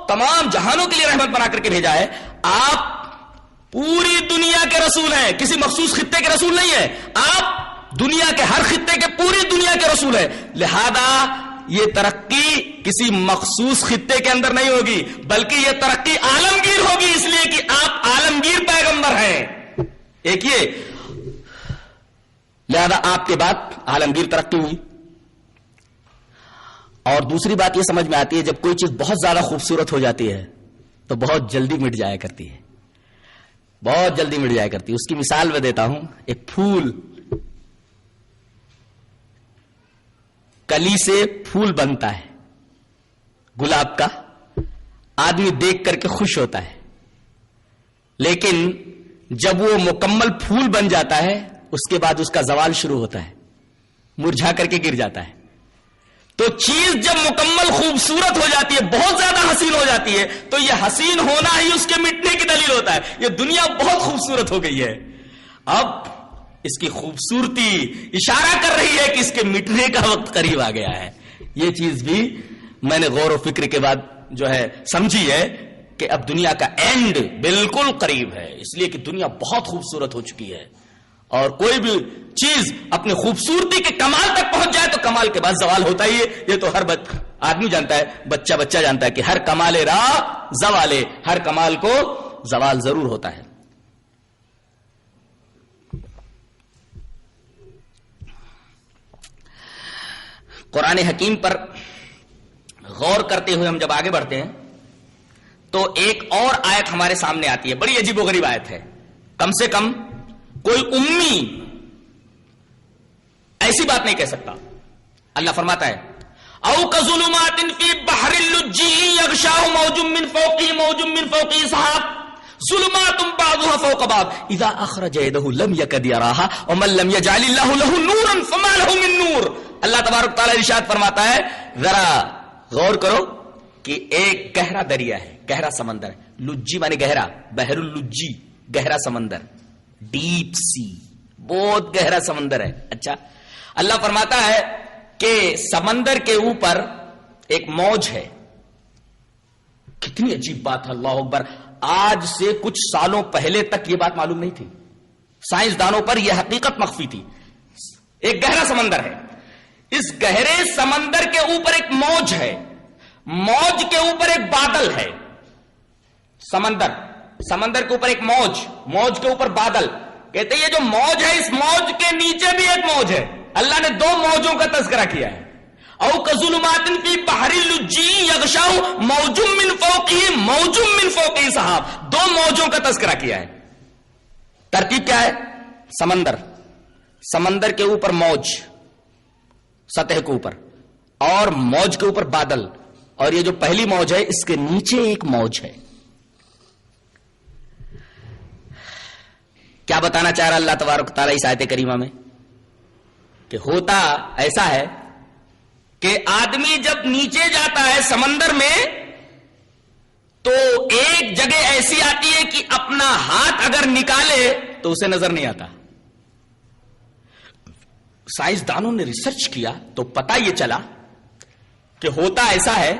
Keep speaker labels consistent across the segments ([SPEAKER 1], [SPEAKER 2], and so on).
[SPEAKER 1] تمام جہانوں کے لیے رحمت بنا کر کے بھیجا ہے. آپ پوری دنیا کے رسول ہیں, کسی مخصوص خطے کے رسول نہیں ہیں. آپ دنیا کے ہر خطے کے, پوری دنیا کے رسول ہیں. لہذا یہ ترقی کسی مخصوص خطے کے اندر نہیں ہوگی, بلکہ یہ ترقی عالمگیر ہوگی, اس لیے کہ آپ عالمگیر پیغمبر ہیں. ایک یہ, لہذا آپ کے بعد عالمگیر ترقی ہوئی. اور دوسری بات یہ سمجھ میں آتی ہے, جب کوئی چیز بہت زیادہ خوبصورت ہو جاتی ہے تو بہت جلدی مٹ جایا کرتی ہے, بہت جلدی مٹ جایا کرتی ہے. اس کی مثال میں دیتا ہوں. ایک پھول, کلی سے پھول بنتا ہے گلاب کا, آدمی دیکھ کر کے خوش ہوتا ہے, لیکن جب وہ مکمل پھول بن جاتا ہے اس کے بعد اس کا زوال شروع ہوتا ہے, مرجھا کر کے گر جاتا ہے. تو چیز جب مکمل خوبصورت ہو جاتی ہے, بہت زیادہ حسین ہو جاتی ہے, تو یہ حسین ہونا ہی اس کے مٹنے کی دلیل ہوتا ہے. یہ دنیا بہت خوبصورت ہو گئی ہے, اب اس کی خوبصورتی اشارہ کر رہی ہے کہ اس کے مٹنے کا وقت قریب آ گیا ہے. یہ چیز بھی میں نے غور و فکر کے بعد جو ہے سمجھی ہے کہ اب دنیا کا اینڈ بالکل قریب ہے, اس لیے کہ دنیا بہت خوبصورت ہو چکی ہے. اور کوئی بھی چیز اپنی خوبصورتی کے کمال تک پہنچ جائے تو کمال کے بعد زوال ہوتا ہی ہے. یہ تو ہر آدمی جانتا ہے, بچہ جانتا ہے کہ ہر کمال راہ زوالے, ہر کمال کو زوال ضرور ہوتا ہے. قرآن حکیم پر غور کرتے ہوئے ہم جب آگے بڑھتے ہیں تو ایک اور آیت ہمارے سامنے آتی ہے, بڑی عجیب و غریب آیت ہے. کم سے کم کوئی امی ایسی بات نہیں کہہ سکتا. اللہ فرماتا ہے او کظلمات فی بحر اللجی یغشاہ موج من فوقہ موج من فوقہ سحاب ظلمات بعضها فوق بعض اذا اخرج یدہ لم یکد یراها ومن لم یجعل اللہ له نورا فما له من نور. اللہ تبارک تعالی ارشاد فرماتا ہے, ذرا غور کرو کہ ایک گہرا دریا ہے, گہرا سمندر ہے. لجی مانے گہرا, بحر اللجی گہرا سمندر, ڈیپ سی, بہت گہرا سمندر ہے. اچھا, اللہ فرماتا ہے کہ سمندر کے اوپر ایک موج ہے. کتنی عجیب بات ہے, اللہ اکبر. آج سے کچھ سالوں پہلے تک یہ بات معلوم نہیں تھی, سائنسدانوں پر یہ حقیقت مخفی تھی. ایک گہرا سمندر ہے, اس گہرے سمندر کے اوپر ایک موج ہے, موج کے اوپر ایک بادل ہے. سمندر کے اوپر ایک موج, موج کے اوپر بادل. کہتے ہیں یہ جو موج ہے, اس موج کے نیچے بھی ایک موج ہے. اللہ نے دو موجوں کا تذکرہ کیا ہے. او کظلمات فی بحر اللجی یغشاہ موج من فوقہ موج من فوقہ سحاب, دو موجوں کا تذکرہ کیا ہے. ترتیب کیا ہے؟ سمندر کے اوپر موج سطح کے اوپر, اور موج کے اوپر بادل, اور یہ جو پہلی موج ہے اس کے نیچے ایک موج ہے. کیا بتانا چاہ رہا اللہ تبارک تعالیٰ اس آیت کریمہ میں؟ کہ ہوتا ایسا ہے کہ آدمی جب نیچے جاتا ہے سمندر میں تو ایک جگہ ایسی آتی ہے کہ اپنا ہاتھ اگر نکالے تو اسے نظر نہیں آتا. سائنسدانوں نے ریسرچ کیا تو پتہ یہ چلا کہ ہوتا ایسا ہے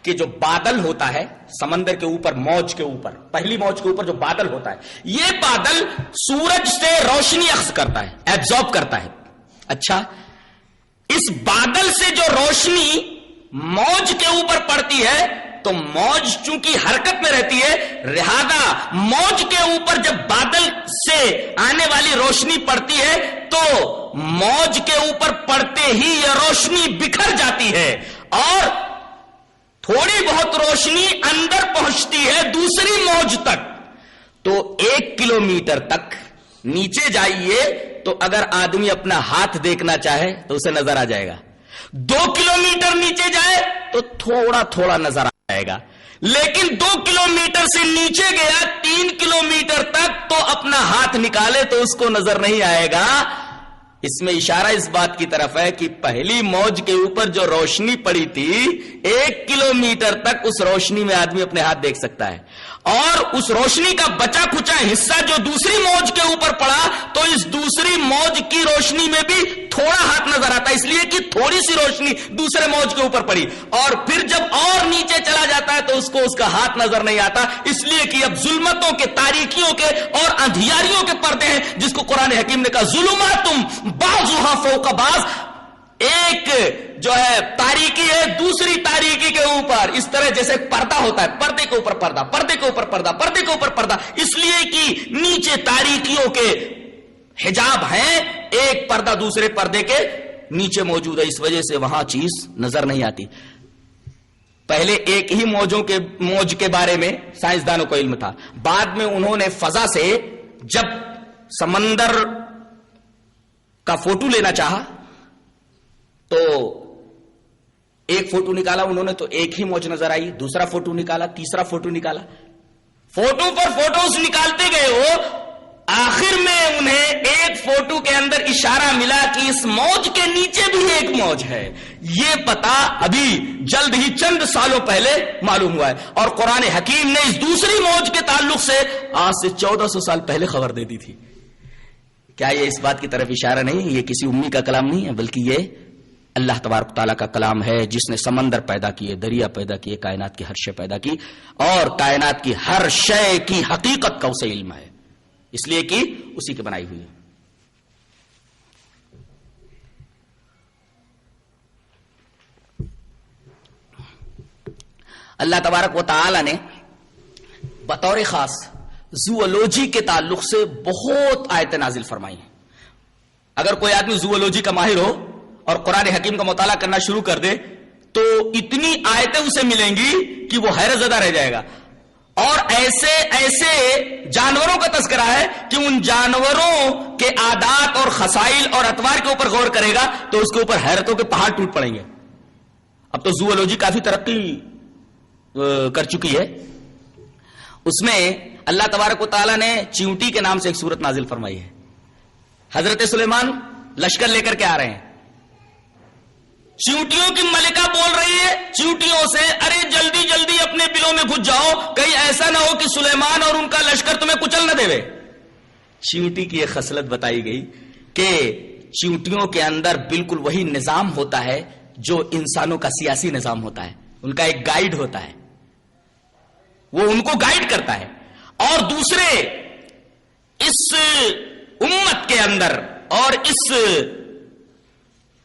[SPEAKER 1] کہ جو بادل ہوتا ہے سمندر کے اوپر, موج کے اوپر, پہلی موج کے اوپر جو بادل ہوتا ہے, یہ بادل سورج سے روشنی اخذ کرتا ہے, ایبزارب کرتا ہے. اچھا, اس بادل سے جو روشنی موج کے اوپر پڑتی ہے تو موج چونکہ حرکت میں رہتی ہے, لہذا موج کے اوپر جب بادل سے آنے والی روشنی پڑتی ہے تو موج کے اوپر پڑتے ہی یہ روشنی بکھر جاتی ہے, اور تھوڑی بہت روشنی اندر پہنچتی ہے دوسری موج تک. تو 1 کلومیٹر تک نیچے جائیے تو اگر آدمی اپنا ہاتھ دیکھنا چاہے تو اسے نظر آ جائے گا. 2 کلومیٹر نیچے جائے تو تھوڑا تھوڑا نظر آ جائے گا, لیکن 2 کلومیٹر سے نیچے گیا 3 کلومیٹر تک تو اپنا ہاتھ نکالے تو اس کو نظر نہیں آئے گا. اس میں اشارہ اس بات کی طرف ہے کہ پہلی موج کے اوپر جو روشنی پڑی تھی 1 کلومیٹر تک اس روشنی میں آدمی اپنے ہاتھ دیکھ سکتا ہے, اور اس روشنی کا بچا کھچا حصہ جو دوسری موج کے اوپر پڑا تو اس دوسری موج کی روشنی میں بھی تھوڑا ہاتھ نظر آتا، اس لیے کہ تھوڑی سی روشنی دوسرے موج کے اوپر پڑی، اور پھر جب اور نیچے چلا جاتا ہے تو اس کو اس کا ہاتھ نظر نہیں آتا، اس لیے کہ اب ظلمتوں کے، تاریکیوں کے اور اندھیاریوں کے پردے ہیں، جس کو قرآن حکیم نے کہا ظلماتم بعضھا فوق بعض، ایک جو ہے تاریکی ہے دوسری تاریکی کے اوپر، اس طرح جیسے پردہ ہوتا ہے، پردے کے اوپر پردہ، پردے کے اوپر پردہ، پردے کے اوپر پردہ، اس لیے کہ نیچے تاریکیوں کے حجاب ہیں، ایک پردہ دوسرے پردے کے نیچے موجود ہے، اس وجہ سے وہاں چیز نظر نہیں آتی۔ پہلے ایک ہی موج کے بارے میں سائنسدانوں کو علم تھا، بعد میں انہوں نے فضا سے جب سمندر کا فوٹو لینا چاہا تو ایک فوٹو نکالا انہوں نے تو ایک ہی موج نظر آئی، دوسرا فوٹو نکالا، تیسرا فوٹو نکالا، فوٹو پر فوٹوز نکالتے گئے وہ، آخر میں انہیں ایک فوٹو کے اندر اشارہ ملا کہ اس موج کے نیچے بھی ایک موج ہے، یہ پتا ابھی جلد ہی چند سالوں پہلے معلوم ہوا ہے، اور قرآن حکیم نے اس دوسری موج کے تعلق سے آج سے 1400 سال پہلے خبر دے دی تھی۔ کیا یہ اس بات کی طرف اشارہ نہیں ہے؟ یہ کسی امی کا کلام نہیں ہے، بلکہ یہ اللہ تبارک تعالیٰ کا کلام ہے، جس نے سمندر پیدا کیے، دریا پیدا کیے، کائنات کی ہر شے پیدا کی، اور کائنات کی ہر شے کی حقیقت کا اسے علم ہے، اس لیے کہ اسی کی بنائی ہوئی ہے۔ اللہ تبارک و تعالیٰ نے بطور خاص زوولوجی کے تعلق سے بہت آیتیں نازل فرمائی ہیں۔ اگر کوئی آدمی زوولوجی کا ماہر ہو اور قرآن حکیم کا مطالعہ کرنا شروع کر دے تو اتنی آیتیں اسے ملیں گی کہ وہ حیرت زدہ رہ جائے گا، اور ایسے ایسے جانوروں کا تذکرہ ہے کہ ان جانوروں کے عادات اور خصائل اور اطوار کے اوپر غور کرے گا تو اس کے اوپر حیرتوں کے پہاڑ ٹوٹ پڑیں گے۔ اب تو زوولوجی کافی ترقی کر چکی ہے، اس میں اللہ تبارک و تعالیٰ نے چیونٹی کے نام سے ایک سورت نازل فرمائی ہے۔ حضرت سلیمان لشکر لے کر کے آ رہے ہیں، چیونٹیوں کی ملکہ بول رہی ہے چیونٹیوں سے، ارے جلدی جلدی اپنے بلوں میں گھس جاؤ، کہیں ایسا نہ ہو کہ سلیمان اور ان کا لشکر تمہیں کچل نہ دے۔ چیونٹی کی ایک خصلت بتائی گئی کہ چیونٹیوں کے اندر بالکل وہی نظام ہوتا ہے جو انسانوں کا سیاسی نظام ہوتا ہے، ان کا ایک گائیڈ ہوتا ہے، وہ ان کو گائیڈ کرتا ہے، اور دوسرے اس امت کے اندر اور اس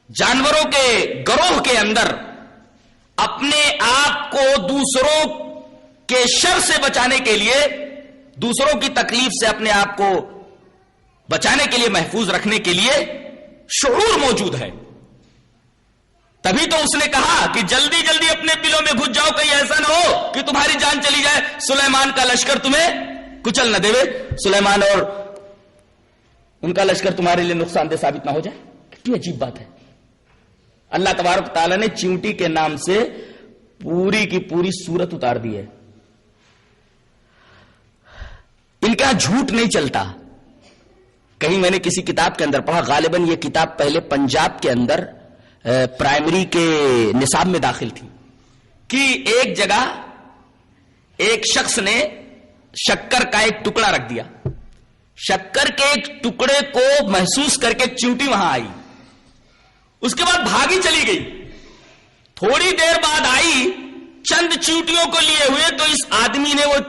[SPEAKER 1] جانوروں کے گروہ کے اندر اپنے آپ کو دوسروں کے شر سے بچانے کے لیے، دوسروں کی تکلیف سے اپنے آپ کو بچانے کے لیے، محفوظ رکھنے کے لیے شعور موجود ہے۔ تبھی تو اس نے کہا کہ جلدی جلدی اپنے بلوں میں گھس جاؤ، کہیں ایسا نہ ہو کہ تمہاری جان چلی جائے، سلیمان کا لشکر تمہیں کچل نہ دے، سلیمان اور ان کا لشکر تمہارے لیے نقصان دہ ثابت نہ ہو جائے۔ کتنی عجیب بات ہے۔ اللہ تبارک تعالیٰ نے چیونٹی کے نام سے پوری کی پوری سورت اتار دی ہے۔ ان کا جھوٹ نہیں چلتا۔ کہیں میں نے کسی کتاب کے اندر پڑھا، غالباً یہ کتاب پہلے پنجاب کے اندر پرائمری کے نصاب میں داخل تھی، کہ ایک جگہ ایک شخص نے شکر کا ایک ٹکڑا رکھ دیا، شکر کے ایک ٹکڑے کو محسوس کر کے چیونٹی وہاں آئی، اس کے بعد بھاگی چلی گئی، تھوڑی دیر بعد آئی چند چیونٹیوں کو لیے ہوئے، تو اس آدمی نے وہ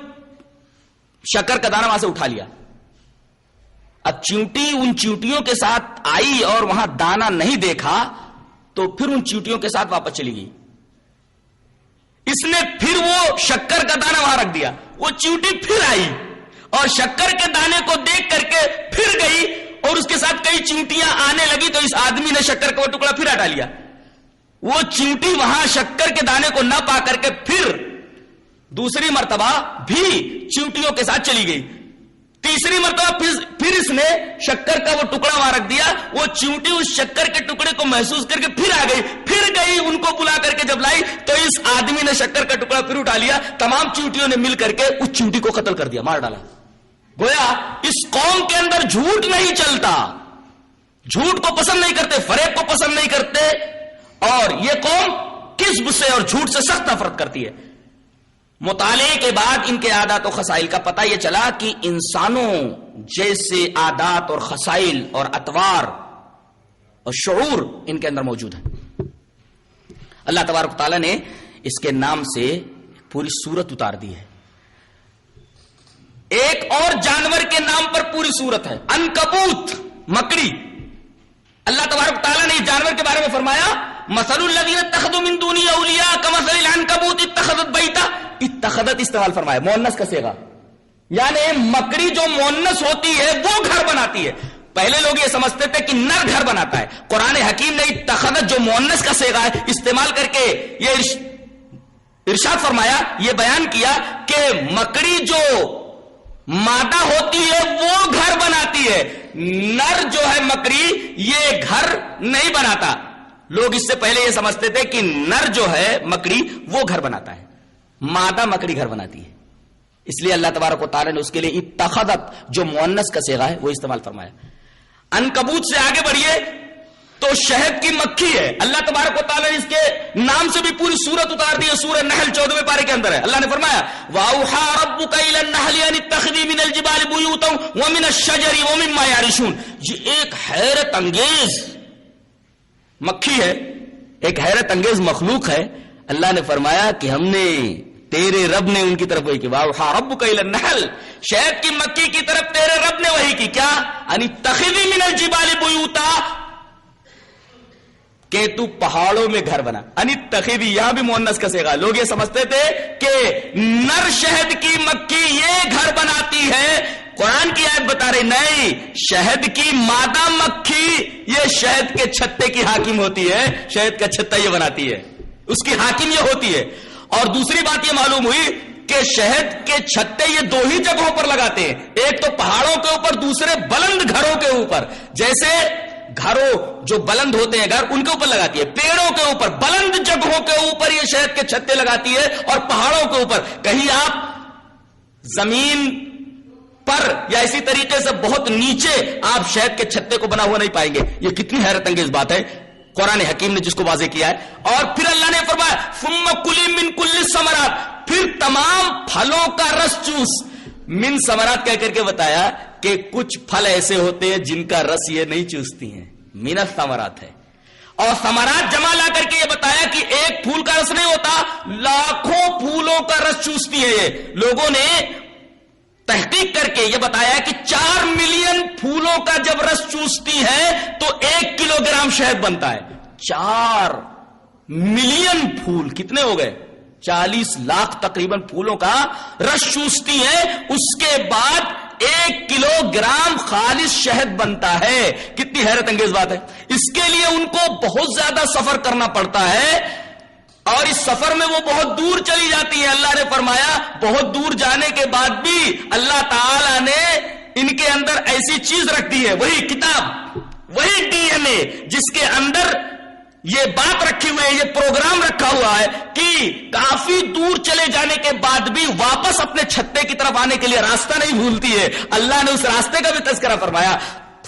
[SPEAKER 1] شکر کا دانہ وہاں سے اٹھا لیا۔ اب چیونٹی ان چیونٹیوں کے ساتھ آئی اور وہاں دانہ نہیں دیکھا تو پھر ان چیونٹیوں کے ساتھ واپس چلی گئی۔ اس نے پھر وہ شکر کا دانہ وہاں رکھ دیا، وہ چیونٹی پھر آئی اور شکر کے دانے کو دیکھ کر کے پھر گئی، اور اس کے ساتھ کئی چیونٹیاں آنے لگی، تو اس آدمی نے شکر کا وہ ٹکڑا پھر ہٹا لیا۔ وہ چیونٹی وہاں شکر کے دانے کو نہ پا کر کے پھر دوسری مرتبہ بھی چیونٹیوں کے ساتھ چلی گئی، تیسری مرتبہ پھر اس نے شکر کا وہ ٹکڑا وہاں رکھ دیا، وہ چیونٹی اس شکر کے ٹکڑے کو محسوس کر کے پھر آ گئی، پھر گئی، ان کو بلا کر کے جب لائی تو اس آدمی نے شکر کا ٹکڑا پھر اٹھا لیا، تمام چیونٹیوں نے مل کر کے اس چیونٹی کو قتل کر دیا، مار ڈالا۔ گویا اس قوم کے اندر جھوٹ نہیں چلتا، جھوٹ کو پسند نہیں کرتے، فریب کو پسند نہیں کرتے، اور یہ قوم کذب سے اور جھوٹ سے سخت نفرت کرتی ہے۔ مطالعے کے بعد ان کے عادات و خصائل کا پتہ یہ چلا کہ انسانوں جیسے عادات اور خصائل اور اطوار اور شعور ان کے اندر موجود ہے. اللہ تبارک و تعالیٰ نے اس کے نام سے پوری سورت اتار دی ہے. ایک اور جانور کے نام پر پوری سورت ہے، عنکبوت، مکڑی. اللہ تبارک و تعالیٰ نے اس جانور کے بارے میں فرمایا مثل الذین اتخذوا من دونی اولیاء کمثل العنکبوت اتخذت بیتا. اتخذت استعمال فرمایا، مؤنث کا صیغہ، یعنی مکڑی جو مؤنث ہوتی ہے وہ گھر بناتی ہے. پہلے لوگ یہ سمجھتے تھے کہ نر گھر بناتا ہے. قرآن حکیم نے اتخذت جو مؤنث کا صیغہ ہے استعمال کر کے یہ ارشاد فرمایا، یہ بیان کیا کہ مکڑی جو مادہ ہوتی ہے وہ گھر بناتی ہے، نر جو ہے مکڑی یہ گھر نہیں بناتا. لوگ اس سے پہلے یہ سمجھتے تھے کہ نر جو ہے مکڑی وہ گھر بناتا ہے، مادہ مکڑی گھر بناتی ہے. اس لیے اللہ تبارک و تعالیٰ نے اس کے لیے اتخذت جو مؤنث کا صیغہ ہے وہ استعمال فرمایا. عنکبوت سے آگے بڑھیے تو شہد کی مکھی ہے. اللہ تبارک و تعالیٰ نے اس کے نام سے بھی پوری سورت اتار دی ہے. سورہ نحل 14ویں پارے کے اندر ہے. اللہ نے فرمایا وَأَوْحَىٰ رَبُّكَ إِلَى النَّحْلِ أَنِ اتَّخِذِي مِنَ الْجِبَالِ بُيُوتًا وَمِنَ الشَّجَرِ وَمِمَّا يَعْرِشُونَ. یہ ایک حیرت انگیز مکھی ہے، ایک حیرت انگیز مخلوق ہے. اللہ نے فرمایا کہ ہم نے تیرے رب نے ان کی طرف وہی کی. وَأَوْحَىٰ رَبُّكَ إِلَى النَّحْلِ، شہد کی مکھی کی طرف تیرے رب نے وہی کی. کیا؟ أَنِ اتَّخِذِي مِنَ الْجِبَالِ بُيُوتًا، کہ تو پہاڑوں میں گھر بنا. أَنِ اتَّخِذِي یہاں بھی مؤنث کا صیغہ. لوگ یہ سمجھتے تھے کہ نر شہد کی مکھی یہ گھر بناتی ہے. قرآن کی آیت بتا رہی نہیں، شہد کی مادہ مکھی یہ شہد کے چھتے کی حاکم ہوتی ہے، شہد کا چھتا یہ بناتی ہے، اس کی حاکم یہ ہوتی ہے. اور دوسری بات یہ معلوم ہوئی کہ شہد کے چھتے یہ دو ہی جگہوں پر لگاتے ہیں، ایک تو پہاڑوں کے اوپر، دوسرے بلند گھروں کے اوپر. جیسے گھروں جو بلند ہوتے ہیں گھر ان کے اوپر لگاتی ہے، پیڑوں کے اوپر، بلند جگہوں کے اوپر یہ شہد کے چھتے لگاتی ہے، اور پہاڑوں کے اوپر. کہیں آپ زمین پر یا اسی طریقے سے بہت نیچے آپ شہد کے چھتے کو بنا ہوا نہیں پائیں گے. یہ کتنی حیرت انگیز بات ہے قرآن حکیم نے جس کو واضح کیا ہے. اور پھر اللہ نے فرمایا ثم کلی من کل الثمرات، پھر تمام پھلوں کا رس چوس. من ثمرات کہہ کر کے بتایا کہ کچھ پھل ایسے ہوتے ہیں جن کا رس یہ نہیں چوستی ہیں، من الثمرات ہے. اور ثمرات جمع لا کر کے یہ بتایا کہ ایک پھول کا رس نہیں ہوتا، لاکھوں پھولوں کا رس چوستی ہے. یہ لوگوں نے تحقیق کر کے یہ بتایا کہ 4 ملین پھولوں کا جب رس چوستی ہے تو 1 کلو گرام شہد بنتا ہے. 4 ملین پھول کتنے ہو گئے؟ 40 لاکھ تقریباً پھولوں کا رس چوستی ہے، اس کے بعد 1 کلو گرام خالص شہد بنتا ہے. کتنی حیرت انگیز بات ہے. اس کے لیے ان کو بہت زیادہ سفر کرنا پڑتا ہے، اور اس سفر میں وہ بہت دور چلی جاتی ہیں. اللہ نے فرمایا بہت دور جانے کے بعد بھی اللہ تعالی نے ان کے اندر ایسی چیز رکھ دی ہے، وہی کتاب، وہی ڈی این اے، جس کے اندر یہ بات رکھی ہوئی ہے، یہ پروگرام رکھا ہوا ہے کہ کافی دور چلے جانے کے بعد بھی واپس اپنے چھتے کی طرف آنے کے لیے راستہ نہیں بھولتی ہے. اللہ نے اس راستے کا بھی تذکرہ فرمایا.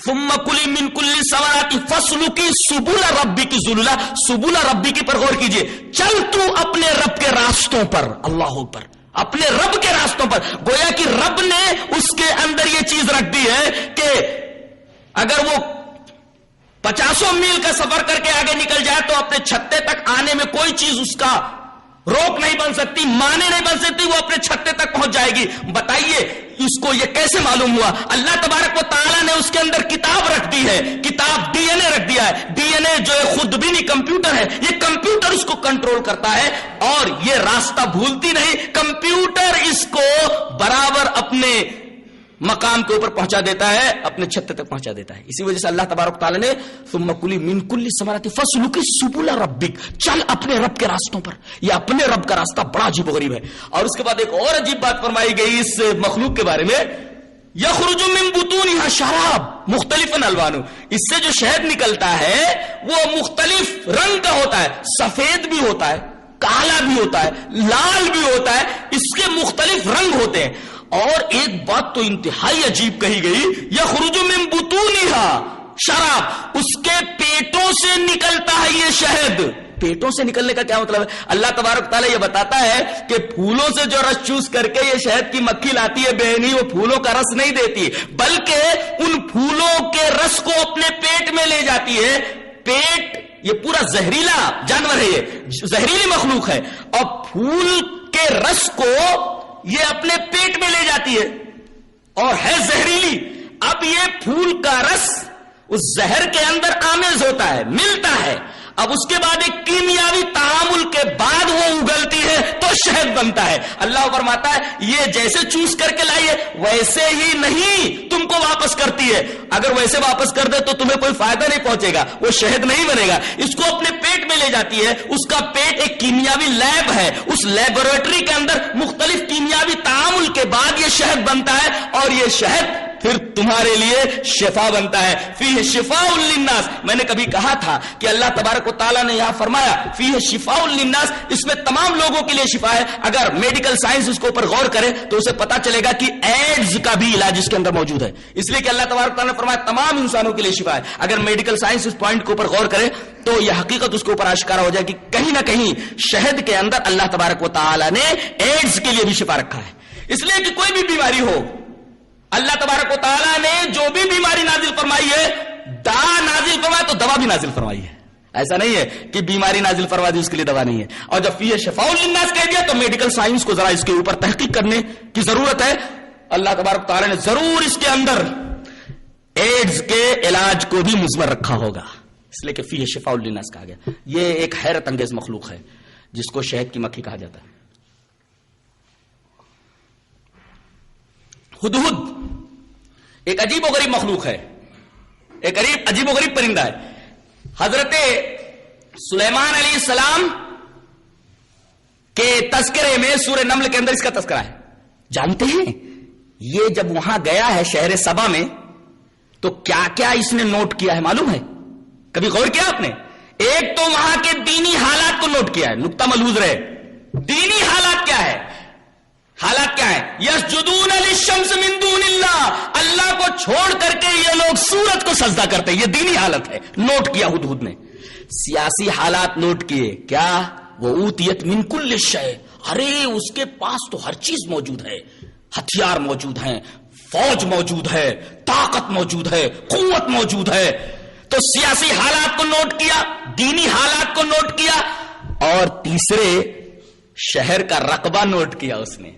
[SPEAKER 1] ثم کلی من کل الثمرات فاسلکی سبل ربک ذللا. سبل ربک پر غور کیجئے، چل تو اپنے رب کے راستوں پر. اللہ اکبر، اپنے رب کے راستوں پر. گویا کہ رب نے اس کے اندر یہ چیز رکھ دی ہے کہ اگر وہ 50 میل کا سفر کر کے آگے نکل جائے تو اپنے چھتے تک آنے میں کوئی چیز اس کا روک نہیں بن سکتی، مانے نہیں بن سکتی، وہ اپنے چھتے تک پہنچ جائے گی. بتائیے اس کو یہ کیسے معلوم ہوا؟ اللہ تبارک و تعالیٰ نے اس کے اندر کتاب رکھ دی ہے، کتاب ڈی این اے رکھ دیا ہے. ڈی این اے جو ہے خود بھی نہیں کمپیوٹر ہے، یہ کمپیوٹر اس کو کنٹرول کرتا ہے اور یہ راستہ بھولتی نہیں. کمپیوٹر اس کو برابر اپنے مقام کے اوپر پہنچا دیتا ہے، اپنے چھتے تک پہنچا دیتا ہے. اسی وجہ سے اللہ تبارک تعالیٰ نے ثم کلی من کل الثمرات فاسلکی سبل ربک، چل اپنے رب کے راستوں پر. یہ اپنے رب کا راستہ بڑا عجیب و غریب ہے. اور اس کے بعد ایک اور عجیب بات فرمائی گئی اس مخلوق کے بارے میں، یخرج من بطونها شراب مختلف الوان. اس سے جو شہد نکلتا ہے وہ مختلف رنگ کا ہوتا ہے، سفید بھی ہوتا ہے، کالا بھی ہوتا ہے، لال بھی ہوتا ہے، اس کے مختلف رنگ ہوتے ہیں. اور ایک بات تو انتہائی عجیب کہی گئی، یخرج من بطونها شراب، اس کے پیٹوں سے نکلتا ہے یہ شہد. پیٹوں سے نکلنے کا کیا مطلب ہے؟ اللہ تبارک تعالیٰ یہ بتاتا ہے کہ پھولوں سے جو رس چوس کر کے یہ شہد کی مکھی لاتی ہے بہنی، وہ پھولوں کا رس نہیں دیتی بلکہ ان پھولوں کے رس کو اپنے پیٹ میں لے جاتی ہے. پیٹ یہ پورا زہریلا جانور ہے، یہ زہریلی مخلوق ہے، اور پھول کے رس کو یہ اپنے پیٹ میں لے جاتی ہے اور ہے زہریلی. اب یہ پھول کا رس اس زہر کے اندر آمیز ہوتا ہے، ملتا ہے. اب اس کے بعد ایک کیمیاوی تعامل کے بعد وہ اگلتی ہے تو شہد بنتا ہے. اللہ فرماتا ہے یہ جیسے چوس کر کے لائیے ویسے ہی نہیں تم کو واپس کرتی ہے. اگر ویسے واپس کر دے تو تمہیں کوئی فائدہ نہیں پہنچے گا، وہ شہد نہیں بنے گا. اس کو اپنے پیٹ میں لے جاتی ہے. اس کا پیٹ ایک کیمیاوی لیب ہے، اس لیبوریٹری کے اندر مختلف کیمیاوی تعامل کے بعد یہ شہد بنتا ہے، اور یہ شہد پھر تمہارے لیے شفا بنتا ہے. فیہ شفاء للناس. میں نے کبھی کہا تھا کہ اللہ تبارک و تعالیٰ نے یہاں فرمایا فیہ شفاء للناس، اس میں تمام لوگوں کے لیے شفا ہے. اگر میڈیکل سائنس اس کے اوپر غور کرے تو اسے پتا چلے گا کہ ایڈز کا بھی علاج اس کے اندر موجود ہے. اس لیے کہ اللہ تبارک و تعالیٰ نے فرمایا تمام انسانوں کے لیے شفا ہے. اگر میڈیکل سائنس اس پوائنٹ کے اوپر غور کرے تو یہ حقیقت اس کے اوپر آشکارا ہو جائے کہ کہیں نہ کہیں شہد کے اندر اللہ تبارک و تعالیٰ نے ایڈز کے لیے بھی شفا رکھا ہے. اس لیے کہ کوئی بھی بیماری ہو، اللہ تبارک و تعالیٰ نے جو بھی بیماری نازل فرمائی ہے، دوا نازل فرمایا تو دوا بھی نازل فرمائی ہے. ایسا نہیں ہے کہ بیماری نازل فرما دی اس کے لیے دوا نہیں ہے. اور جب فیہ شفاء للناس کہہ دیا تو میڈیکل سائنس کو ذرا اس کے اوپر تحقیق کرنے کی ضرورت ہے. اللہ تبارک و تعالیٰ نے ضرور اس کے اندر ایڈز کے علاج کو بھی مضمر رکھا ہوگا، اس لیے کہ فیہ شفاء للناس کہا گیا. یہ ایک حیرت انگیز مخلوق ہے جس کو شہد کی مکھی کہا جاتا ہے. ہدہد ایک عجیب و غریب مخلوق ہے، ایک عجیب و غریب پرندہ ہے. حضرت سلیمان علیہ السلام کے تذکرے میں سورہ نمل کے اندر اس کا تذکرہ ہے. جانتے ہیں یہ جب وہاں گیا ہے شہر سبا میں تو کیا کیا اس نے نوٹ کیا ہے معلوم ہے؟ کبھی غور کیا آپ نے؟ ایک تو وہاں کے دینی حالات کو نوٹ کیا ہے. نقطہ ملحوظ رہے، دینی حالات کیا ہے؟ حالات کیا ہے؟ یسجدون للشمس من دون اللہ، اللہ کو چھوڑ کر کے یہ لوگ سورج کو سجدہ کرتے ہیں. یہ دینی حالت ہے، نوٹ کیا ہدہد نے. سیاسی حالات نوٹ کیے. کیا؟ وہ اوتیت من کل شیء، ارے اس کے پاس تو ہر چیز موجود ہے، ہتھیار موجود ہیں، فوج موجود ہے، طاقت موجود ہے، قوت موجود ہے. تو سیاسی حالات کو نوٹ کیا، دینی حالات کو نوٹ کیا، اور تیسرے شہر کا رقبہ نوٹ کیا اس نے.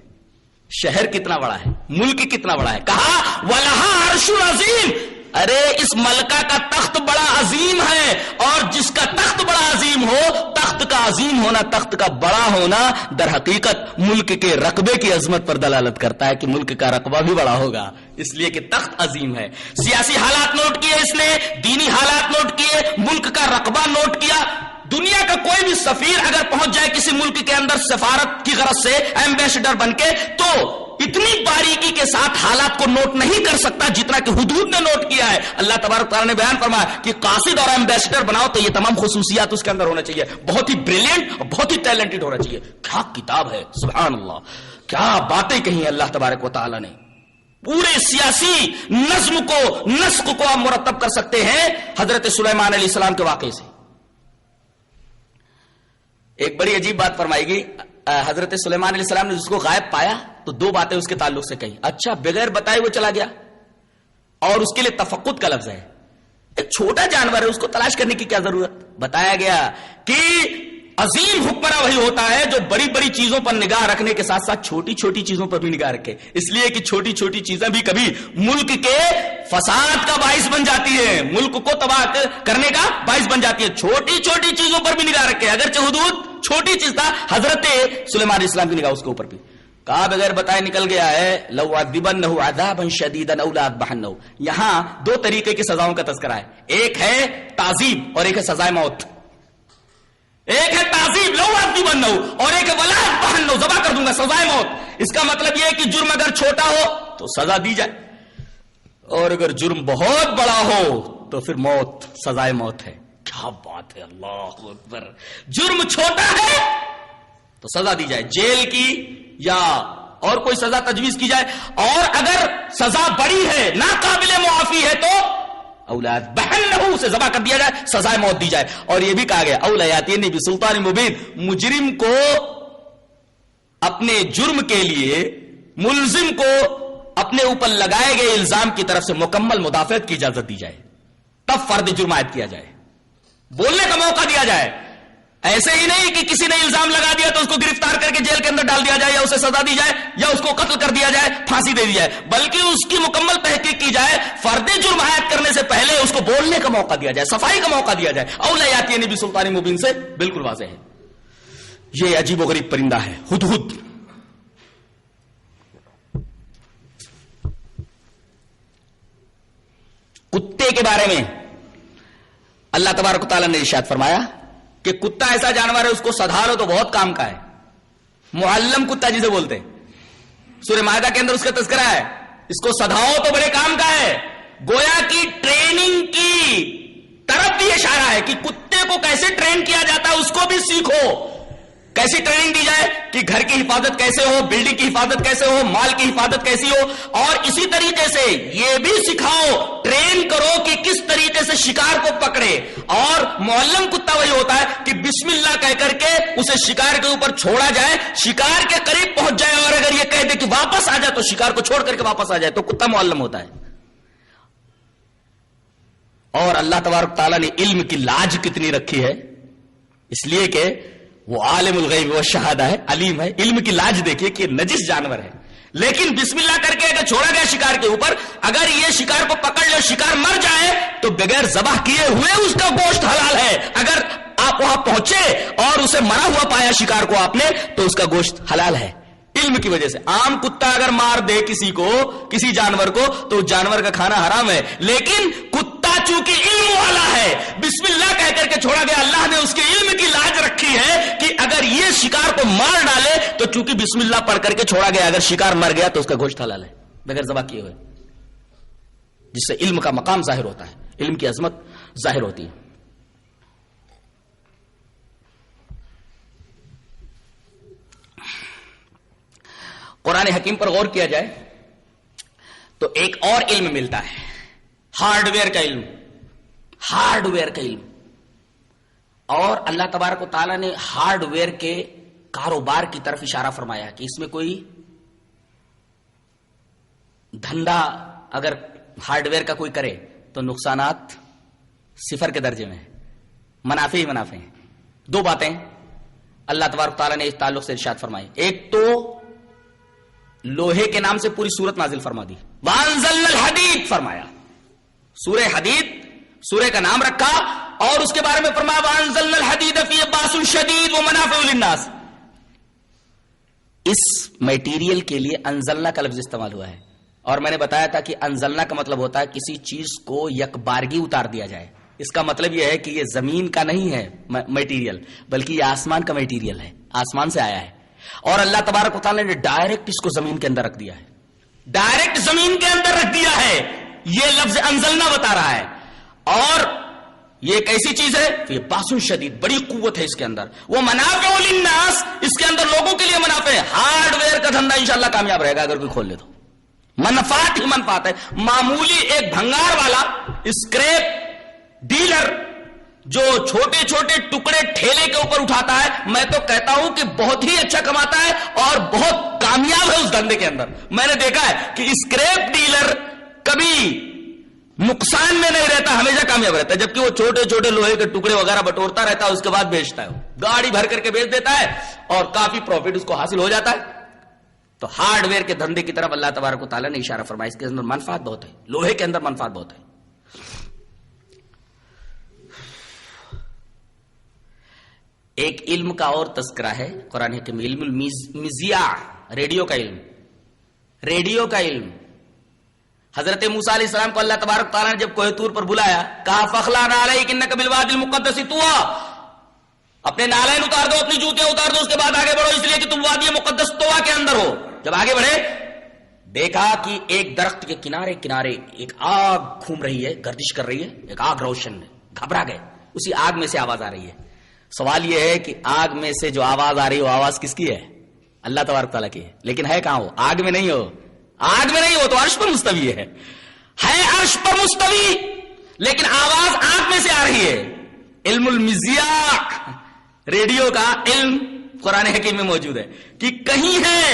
[SPEAKER 1] شہر کتنا بڑا ہے، ملک کتنا بڑا ہے. کہا وَلَهَا عَرْشٌ عَظِيمٌ، ارے اس ملکہ کا تخت بڑا عظیم ہے. اور جس کا تخت بڑا عظیم ہو، تخت کا عظیم ہونا، تخت کا بڑا ہونا در حقیقت ملک کے رقبے کی عظمت پر دلالت کرتا ہے کہ ملک کا رقبہ بھی بڑا ہوگا، اس لیے کہ تخت عظیم ہے. سیاسی حالات نوٹ کیے اس نے، دینی حالات نوٹ کیے، ملک کا رقبہ نوٹ کیا. دنیا کا کوئی بھی سفیر اگر پہنچ جائے کسی ملک کے اندر سفارت کی غرض سے، ایمبیسڈر بن کے، تو اتنی باریکی کے ساتھ حالات کو نوٹ نہیں کر سکتا جتنا کہ ہدہد نے نوٹ کیا ہے. اللہ تبارک تعالیٰ نے بیان فرمایا کہ قاصد اور ایمبیسڈر بناؤ تو یہ تمام خصوصیات اس کے اندر ہونا چاہیے. بہت ہی بریلینٹ اور بہت ہی ٹیلنٹڈ ہونا چاہیے. کیا کتاب ہے، سبحان اللہ، کیا باتیں کہی ہیں اللہ تبارک و تعالیٰ نے. پورے سیاسی نظم کو، نسق کو آپ مرتب کر سکتے ہیں حضرت سلیمان علیہ السلام کے واقعے سے. ایک بڑی عجیب بات فرمائی گئی. حضرت سلیمان علیہ السلام نے جس کو غائب پایا تو دو باتیں اس کے تعلق سے کہی. اچھا، بغیر بتائے وہ چلا گیا، اور اس کے لیے تفقد کا لفظ ہے. ایک چھوٹا جانور ہے، اس کو تلاش کرنے کی کیا ضرورت. بتایا گیا کہ عظیم حکمراں وہی ہوتا ہے جو بڑی بڑی چیزوں پر نگاہ رکھنے کے ساتھ ساتھ چھوٹی چھوٹی چیزوں پر بھی نگاہ رکھے. اس لیے کہ چھوٹی چھوٹی چیزیں بھی کبھی ملک کے فساد کا باعث بن جاتی ہے، ملک کو تباہ کرنے کا باعث بن جاتی ہے. چھوٹی چھوٹی چیزوں پر بھی نگاہ رکھے. اگرچہ حدود چھوٹی چیز تھا، حضرت سلیمان علیہ السلام کی نگاہ اس کے اوپر بھی. کہا بغیر بتائے نکل گیا ہے. لَأُعَذِّبَنَّهُ عَذَابًا شَدِيدًا أَوْ لَأَذْبَحَنَّهُ. یہاں دو طریقے کی سزاؤں کا تذکرہ ہے. ایک ہے تعذیب اور ایک ہے سزائے موت. ایک ہے تعذیب لَأُعَذِّبَنَّهُ، اور ایک ہے وَلَأَذْبَحَنَّهُ، ذبح کر دوں گا، سزائے موت. اس کا مطلب یہ ہے کہ جرم اگر چھوٹا ہو تو سزا دی جائے، اور اگر جرم بہت بڑا ہو تو پھر موت، سزائے موت ہے. کیا بات ہے، اللہ اکبر. جرم چھوٹا ہے تو سزا دی جائے، جیل کی یا اور کوئی سزا تجویز کی جائے. اور اگر سزا بڑی ہے، ناقابل معافی ہے، تو اولاد بہن اسے ذبح کر دیا جائے, سزائے موت دی جائے. اور یہ بھی کہا گیا اولا یاتینی بسلطان مبین, مجرم کو اپنے جرم کے لیے, ملزم کو اپنے اوپر لگائے گئے الزام کی طرف سے مکمل مدافعت کی اجازت دی جائے, تب فرد جرم عائد کیا جائے, بولنے کا موقع دیا جائے. ایسے ہی نہیں کہ کسی نے الزام لگا دیا تو اس کو گرفتار کر کے جیل کے اندر ڈال دیا جائے, یا اسے سزا دی جائے, یا اس کو قتل کر دیا جائے, پھانسی دے دی جائے, بلکہ اس کی مکمل تحقیق کی جائے. فرد جرم عائد کرنے سے پہلے اس کو بولنے کا موقع دیا جائے, صفائی کا موقع دیا جائے. اولا یاتینی بسلطان مبین سے بالکل واضح ہے. یہ عجیب و غریب پرندہ ہے ہدہد. کتے کے بارے میں اللہ تبارک و تعالیٰ نے ارشاد فرمایا کہ کتا ایسا جانور ہے, اس کو سدھارو تو بہت کام کا ہے. معلم کتا جسے بولتے ہیں, سورہ مائدہ کے اندر اس کا تذکرہ ہے. اس کو سدھاؤ تو بڑے کام کا ہے. گویا کی ٹریننگ کی طرف بھی اشارہ ہے کہ کتے کو کیسے ٹرین کیا جاتا ہے اس کو بھی سیکھو. کیسی ٹریننگ دی جائے کہ گھر کی حفاظت کیسے ہو, بلڈنگ کی حفاظت کیسے ہو, مال کی حفاظت کیسی ہو. اور اسی طریقے سے یہ بھی سکھاؤ, ٹرین کرو کہ کس طریقے سے شکار کو پکڑے. اور معلم کتا وہی ہوتا ہے کہ بسم اللہ کہہ کر کے اسے شکار کے اوپر چھوڑا جائے, شکار کے قریب پہنچ جائے, اور اگر یہ کہہ دے کہ واپس آ جائے تو شکار کو چھوڑ کر کے واپس آ جائے, تو کتا معلم ہوتا ہے. اور اللہ تبارک تعالیٰ نے علم کی لاج کتنی رکھی ہے, اس لیے کہ وہ عالم الغیب والشہادہ ہے, علیم ہے. علم کی لاج دیکھیے کہ نجس جانور ہے, لیکن بسم اللہ کر کے اگر چھوڑا گیا شکار کے اوپر, اگر یہ شکار کو پکڑ لے, شکار مر جائے تو بغیر ذبح کیے ہوئے اس کا گوشت حلال ہے. اگر آپ وہاں پہنچے اور اسے مرا ہوا پایا شکار کو آپ نے, تو اس کا گوشت حلال ہے علم کی وجہ سے. عام کتا اگر مار دے کسی کو, کسی جانور کو, تو جانور کا کھانا حرام ہے. لیکن کتا چونکہ علم والا ہے, بسم اللہ کہہ کر کے چھوڑا گیا, اللہ نے اس کے علم کی لاج رکھی ہے کہ اگر یہ شکار کو مار ڈالے تو چونکہ بسم اللہ پڑھ کر کے چھوڑا گیا, اگر شکار مر گیا تو اس کا گوشت حلال ہے بغیر ذبح کیے ہوئے. جس سے علم کا مقام ظاہر ہوتا ہے, علم کی عظمت ظاہر ہوتی ہے. قرآن حکیم پر غور کیا جائے تو ایک اور علم ملتا ہے, ہارڈ ویئر کا علم. ہارڈ ویئر کا علم. اور اللہ تبارک و تعالیٰ نے ہارڈ ویئر کے کاروبار کی طرف اشارہ فرمایا کہ اس میں کوئی دھندا اگر ہارڈ ویئر کا کوئی کرے تو نقصانات صفر کے درجے میں, منافع ہی منافع ہیں. دو باتیں اللہ تبارک و تعالیٰ نے اس تعلق سے ارشاد فرمائی. ایک تو لوہے کے نام سے پوری سورت نازل فرما دی, وانزلنا الحدید فرمایا, سورہ حدید سورہ کا نام رکھا, اور اس کے بارے میں فرمایا وانزلنا الحدید فیہ باس شدید ومنافع للناس. اس میٹیریل کے لیے انزلنا کا لفظ استعمال ہوا ہے, اور میں نے بتایا تھا کہ انزلنا کا مطلب ہوتا ہے کسی چیز کو یک بارگی اتار دیا جائے. اس کا مطلب یہ ہے کہ یہ زمین کا نہیں ہے میٹیریل, بلکہ یہ آسمان کا میٹیریل ہے, آسمان سے آیا ہے. اور اللہ تبارک و تعالیٰ نے ڈائریکٹ اس کو زمین کے اندر رکھ دیا ہے, ڈائریکٹ زمین کے اندر رکھ دیا ہے. یہ لفظ انزلنا بتا رہا ہے. اور یہ کیسی چیز ہے, یہ باسن شدید, بڑی قوت ہے اس کے اندر. وہ منافع للناس, اس کے اندر لوگوں کے لیے منافع ہے. ہارڈ ویئر کا دھندا انشاءاللہ کامیاب رہے گا اگر کوئی کھول لے تو. منفعت ہی منفعت ہے. معمولی ایک بھنگار والا اسکریپ ڈیلر جو چھوٹے چھوٹے ٹکڑے ٹھیلے کے اوپر اٹھاتا ہے, میں تو کہتا ہوں کہ بہت ہی اچھا کماتا ہے اور بہت کامیاب ہے اس دھندے کے اندر. میں نے دیکھا ہے کہ اسکریپ ڈیلر کبھی نقصان میں نہیں رہتا, ہمیشہ کامیاب رہتا ہے. جبکہ وہ چھوٹے چھوٹے لوہے کے ٹکڑے وغیرہ بٹورتا رہتا ہے, اس کے بعد بیچتا ہے, گاڑی بھر کر کے بیچ دیتا ہے اور کافی پروفٹ اس کو حاصل ہو جاتا ہے. تو ہارڈ ویئر کے دھندے کی طرف اللہ تبارک و تعالیٰ نے اشارہ فرمایا. اس کے اندر منفعت بہت ہے, لوہے کے اندر منفعت بہت ہے. ایک علم کا اور تذکرہ ہے قرآن حکیم, علم المذیاع, ریڈیو کا علم. ریڈیو کا علم. حضرت موسیٰ علیہ السلام کو اللہ تبارک تعالیٰ نے جب کوہ طور پر بلایا, کہا فخلعن علیک انک بالوادی المقدس طویٰ, اپنے نالین اتار دو, اپنی جوتیاں اتار دو, اس کے بعد آگے بڑھو, اس لیے کہ تم وادی مقدس طویٰ کے اندر ہو. جب آگے بڑھے دیکھا کہ ایک درخت کے کنارے کنارے ایک آگ گھوم رہی ہے, گردش کر رہی ہے, ایک آگ روشن ہے. گھبرا گئے, اسی آگ میں سے آواز آ رہی ہے. سوال یہ ہے کہ آگ میں سے جو آواز آ رہی ہے وہ آواز کس کی ہے؟ اللہ تبارک تعالیٰ کی ہے. لیکن ہے کہاں ہو؟ آگ میں نہیں ہو. آگ میں نہیں ہو تو عرش پر مستوی ہے عرش پر مستوی. لیکن آواز آنکھ میں سے آ رہی ہے. علم المذیاع، ریڈیو کا علم قرآن حکیم میں موجود ہے کہ کہیں ہے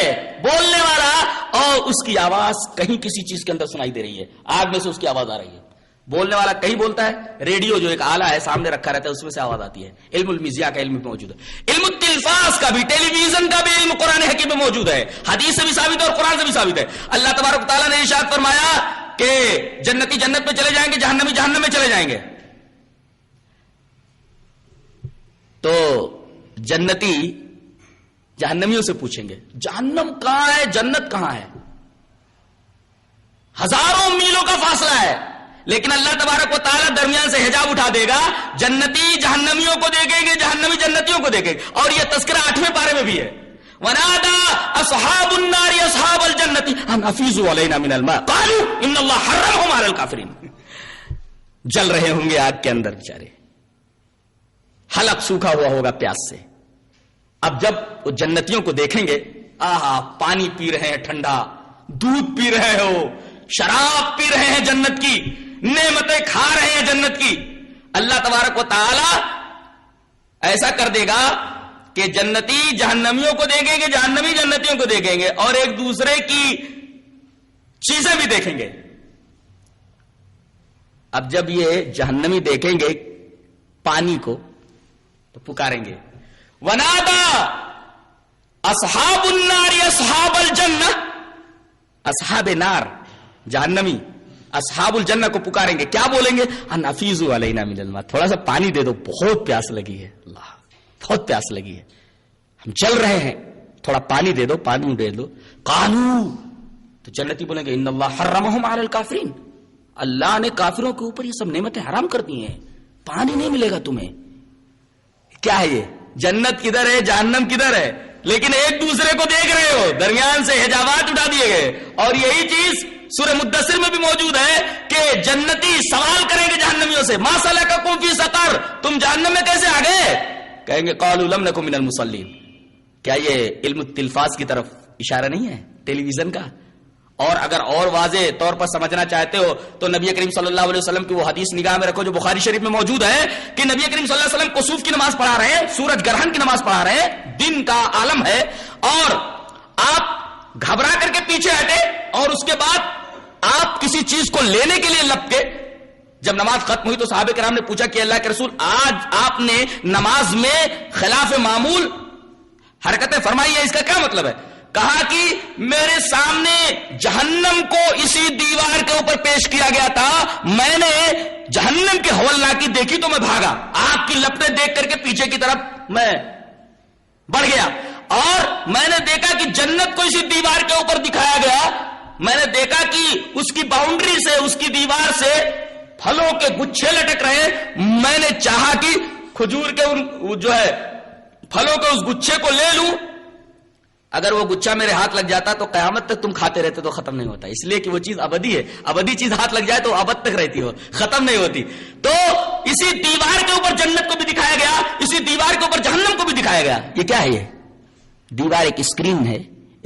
[SPEAKER 1] بولنے والا اور اس کی آواز کہیں کسی چیز کے اندر سنائی دے رہی ہے، آگ میں سے اس کی آواز آ رہی ہے. بولنے والا کہیں بولتا ہے، ریڈیو جو ایک آلہ ہے سامنے رکھا رہتا ہے اس میں سے آواز آتی ہے. علم المذیاع کا علم موجود ہے. علم التلفاظ کا بھی، ٹیلی ویژن کا بھی علم قرآن حکیم میں موجود ہے. حدیث سے بھی ثابت ہے اور قرآن سے بھی ثابت ہے. اللہ تبارک تعالیٰ نے ارشاد فرمایا کہ جنتی جنت میں چلے جائیں گے، جہنمی جہنم میں چلے جائیں گے. تو جنتی جہنمیوں سے پوچھیں گے جہنم کہاں ہے، جنت کہاں ہے؟ ہزاروں میلوں کا فاصلہ ہے، لیکن اللہ تبارک و تعالیٰ درمیان سے حجاب اٹھا دے گا. جنتی جہنمیوں کو دیکھیں گے، جہنمی جنتیوں کو دیکھیں گے. اور یہ تذکرہ 8ویں پارے میں بھی ہے. ونادى اصحاب النار اصحاب الجنة ان افيضوا علينا من الماء قالوا ان الله حرمهم على الكافرين. جل رہے ہوں گے آگ کے اندر بیچارے، حلق سوکھا ہوا ہوگا پیاس سے. اب جب وہ جنتیوں کو دیکھیں گے، آہا پانی پی رہے ہیں ٹھنڈا، دودھ پی رہے ہو، شراب پی رہے ہیں جنت کی، نعمتیں کھا رہے ہیں جنت کی. اللہ تبارک و تعالی ایسا کر دے گا کہ جنتی جہنمیوں کو دیکھیں گے، جہنمی جنتیوں کو دیکھیں گے، اور ایک دوسرے کی چیزیں بھی دیکھیں گے. اب جب یہ جہنمی دیکھیں گے پانی کو تو پکاریں گے ونادا اصحاب النار اصحاب الجنہ. اصحاب نار جہنمی اصحاب الجنہ کو پکاریں گے، کیا بولیں گے؟ ان افیضوا علینا من الماء، تھوڑا سا پانی دے دو، بہت پیاس لگی ہے، اللہ بہت پیاس لگی ہے، ہم چل رہے ہیں، تھوڑا پانی دے دو، پانی دے دو. قالوا، تو جنتی بولیں گے ان اللہ حرمهم علی الکافرین، اللہ نے کافروں کے اوپر یہ سب نعمتیں حرام کر دی ہیں، پانی نہیں ملے گا تمہیں. کیا ہے یہ؟ جنت کدھر ہے، جہنم کدھر ہے؟ لیکن ایک دوسرے کو دیکھ رہے ہو، درمیان سے حجابات اٹھا دیے گئے. اور یہی چیز سورہ مدثر میں بھی موجود ہے کہ جنتی سوال کریں گے جہنمیوں سے ما سلککم فی سقر، تم جہنم میں کیسے آ گئے؟ کہیں گے قالوا لم نکن من المصلین. کیا یہ علم التلفاظ کی طرف اشارہ نہیں ہے، ٹیلی ویژن کا؟ اور اگر اور واضح طور پر سمجھنا چاہتے ہو تو نبی کریم صلی اللہ علیہ وسلم کی وہ حدیث نگاہ میں رکھو جو بخاری شریف میں موجود ہے کہ نبی کریم صلی اللہ علیہ وسلم کسوف کی نماز پڑھا رہے ہیں، سورج گرہن کی نماز پڑھا رہے ہیں، دن کا عالم ہے، اور آپ گھبرا کر کے پیچھے ہٹے اور اس کے بعد آپ کسی چیز کو لینے کے لیے لپکے. جب نماز ختم ہوئی تو صحابہ کرام نے پوچھا کہ اللہ کے رسول آج آپ نے نماز میں خلاف معمول حرکتیں فرمائی ہے، اس کا کیا مطلب ہے؟ کہا کہ میرے سامنے جہنم کو اسی دیوار کے اوپر پیش کیا گیا تھا، میں نے جہنم کی ہولناکی دیکھی تو میں بھاگا، آگ کی لپٹیں دیکھ کر کے پیچھے کی طرف میں بڑھ گیا، اور میں نے دیکھا کہ جنت کو اسی دیوار کے اوپر دکھایا گیا. میں نے دیکھا کہ اس کی باؤنڈری سے، اس کی دیوار سے پھلوں کے گچھے لٹک رہے. میں نے چاہا کہ کھجور کے ان جو ہے پھلوں کے اس گچھے کو لے لوں، اگر وہ گچھا میرے ہاتھ لگ جاتا تو قیامت تک تم کھاتے رہتے تو ختم نہیں ہوتا، اس لیے کہ وہ چیز ابدی ہے، ابدی چیز ہاتھ لگ جائے تو ابد تک رہتی ہو، ختم نہیں ہوتی. تو اسی دیوار کے اوپر جنت کو بھی دکھایا گیا، اسی دیوار کے اوپر جہنم کو بھی دکھایا گیا. یہ کیا ہے؟ یہ دیوار ایک اسکرین ہے،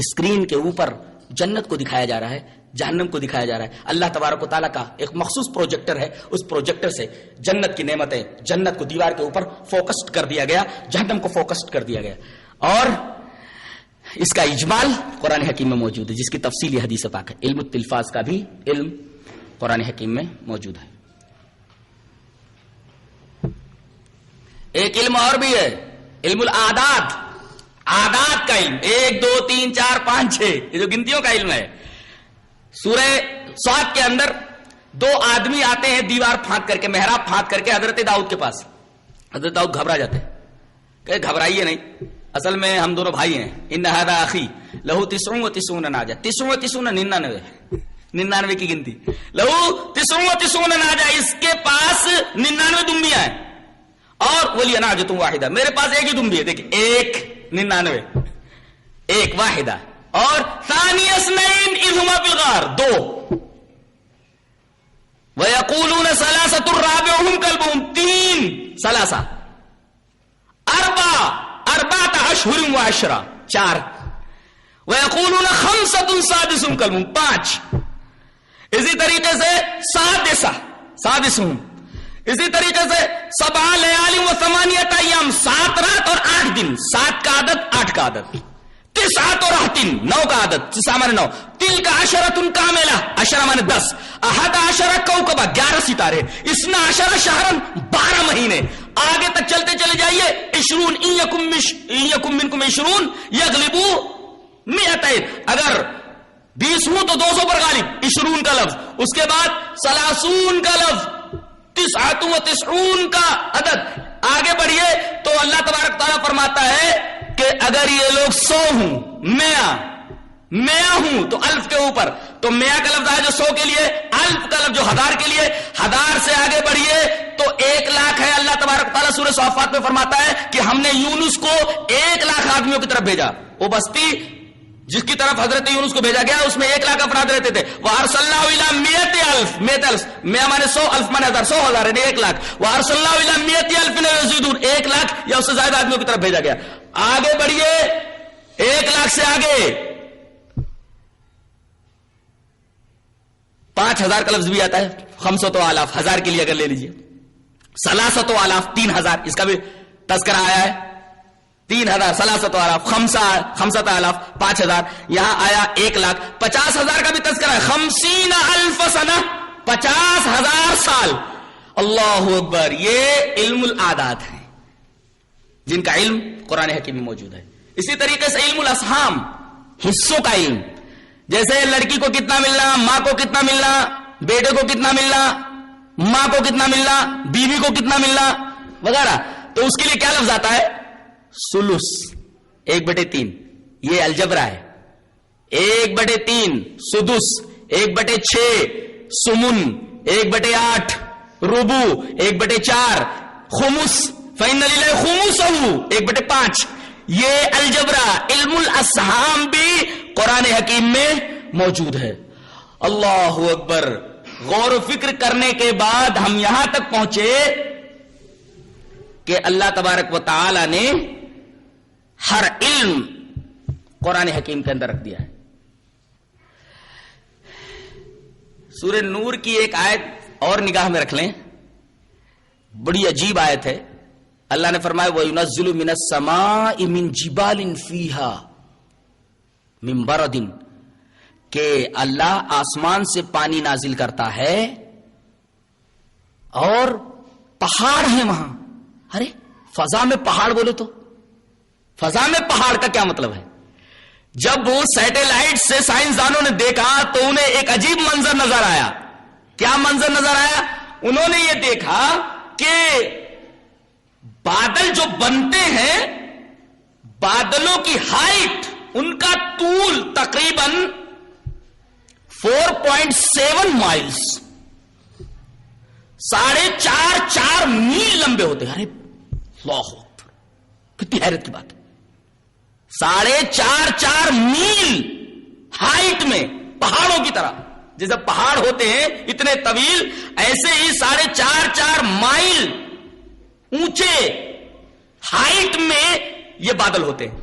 [SPEAKER 1] اسکرین کے اوپر جنت کو دکھایا جا رہا ہے، جہنم کو دکھایا جا رہا ہے. اللہ تبارک و تعالیٰ کا ایک مخصوص پروجیکٹر ہے، اس پروجیکٹر سے جنت کی نعمتیں، جنت کو دیوار کے اوپر فوکسڈ کر دیا گیا، جہنم کو فوکسڈ کر دیا گیا. اور اس کا اجمال قرآن حکیم میں موجود ہے، جس کی تفصیل یہ حدیث پاک ہے. علم التلفاظ کا بھی علم قرآن حکیم میں موجود ہے. ایک علم اور بھی ہے، علم العادات، عادات کا علم، 1 2 3 4 5 6 یہ جو گنتیوں کا علم ہے. سورہ صاد کے اندر 2 آدمی آتے ہیں دیوار پھاند کر کے، محراب پھاند کر کے حضرت داؤد کے پاس. حضرت داؤد گھبرا جاتے، کہ گھبرائیے نہیں، اصل میں ہم دونوں بھائی ہیں. ان ھذا اخی لہو 99 ناجا، 99 99 کی گنتی، لہو 99 ناجا، اس کے پاس 99 دمبیاں ہیں، اور ولی ناجۃ واحدہ، میرے پاس ایک ہی دمبی ہے. دیکھیں 1 99 1 واحدہ. اور ثانی اثنین اذ ہما فی الغار 2. ویقولون ثلاثۃ رابعهم کلبهم 3 ثلاثہ. 4 اشہر و عشرہ 4. ویقولون 5 سادسهم کلبهم 5. اسی طریقے سے سادسہم اسی طریقے سے 7 لیال و 8 ایام، 7 رات اور 8 دن، 7 کا عدد 8 کا عدد، 9 اور 8 9 کا عدد، 9 مانے 9، تل کا عشرۃ کاملہ، عشرہ مانے 10، 11 کوكبا 11 ستارے، 12 شہرن 12 مہینے، آگے تک چلتے چلے جائیے، 20 ان یکم منکم 20 یغلبوا 200، اگر 20 ہوں تو 200 پر غالب، 20 کا لفظ، اس کے بعد 30 کا لفظ، 99 کا عدد، آگے بڑھیے تو اللہ تبارک تعالیٰ فرماتا ہے کہ اگر یہ لوگ 100 ہوں، 100 ہوں تو الف کے اوپر، تو 100 کا لفظ ہے جو 100 کے لیے، الف کا لفظ جو 1000 کے لیے، 1000 سے آگے بڑھیے تو 1 لاکھ ہے۔ اللہ تبارک تعالیٰ سورہ صافات میں فرماتا ہے کہ ہم نے یونس کو 1 لاکھ آدمیوں کی طرف بھیجا، وہ بستی جس کی طرف حضرت یونس کو بھیجا گیا اس میں 1 لاکھ افراد رہتے تھے۔ وَأَرْسَلْنَاهُ إِلَىٰ 100,000 100,000 مانے 100 الف مانے 100,000 یعنی 1 لاکھ، وَأَرْسَلْنَاهُ إِلَىٰ 100,000 لَا يَزِيدُونَ 1 لاکھ یا اس سے زیادہ آدمیوں کی طرف بھیجا گیا۔ آگے بڑھیے 1 لاکھ سے آگے 5,000 کا لفظ بھی آتا ہے، 500,000 1000 کے لیے اگر لے لیجیے، 3,000 3,000 اس کا بھی تذکرہ آیا ہے، 3,000 3,000 5,000 5,000، یہاں آیا 1 لاکھ، 50,000 کا بھی تذکرہ ہے، 50,000 سنہ 50,000 سال۔ اللہ اکبر، یہ علم العادات ہیں جن کا علم قرآن حکیم میں موجود ہے۔ اسی طریقے سے علم الاسہام، حصوں کا علم، جیسے لڑکی کو کتنا ملنا، ماں کو کتنا ملنا، بیٹے کو کتنا ملنا، ماں کو کتنا ملنا، بیوی کو کتنا ملنا وغیرہ، تو اس کے لیے کیا لفظ آتا ہے؟ سلس، 1/3، یہ الجبرا ہے، 1/3 سدس، 1/6 سمن، 1/8 ربو، 1/4 خمس، فإن للہ خمسہ 1/5، یہ الجبرا علم الاسہام بھی قرآن حکیم میں موجود ہے۔ اللہ اکبر، غور و فکر کرنے کے بعد ہم یہاں تک پہنچے کہ اللہ تبارک و تعالی نے ہر علم قرآن حکیم کے اندر رکھ دیا ہے۔ سورہ نور کی ایک آیت اور نگاہ میں رکھ لیں، بڑی عجیب آیت ہے۔ اللہ نے فرمایا وَيُنَزِّلُ مِنَ السَّمَاءِ مِن جِبَالٍ فِيهَا مِن بَرَدٍ، کہ اللہ آسمان سے پانی نازل کرتا ہے اور پہاڑ ہیں وہاں۔ ارے فضا میں پہاڑ بولے تو فضا میں پہاڑ کا کیا مطلب ہے؟ جب وہ سیٹلائٹ سے سائنسدانوں نے دیکھا تو انہیں ایک عجیب منظر نظر آیا۔ کیا منظر نظر آیا؟ انہوں نے یہ دیکھا کہ بادل جو بنتے ہیں، بادلوں کی ہائٹ، ان کا طول تقریباً 4.7 مائلز، 4.5 میل لمبے ہوتے ہیں۔ ارے اللہ اکبر، کتنی حیرت کی بات ہے، 4.5 میل ہائٹ میں، پہاڑوں کی طرح، جیسے پہاڑ ہوتے ہیں اتنے طویل، ایسے ہی 4.5 مائل اونچے ہائٹ میں یہ بادل ہوتے ہیں۔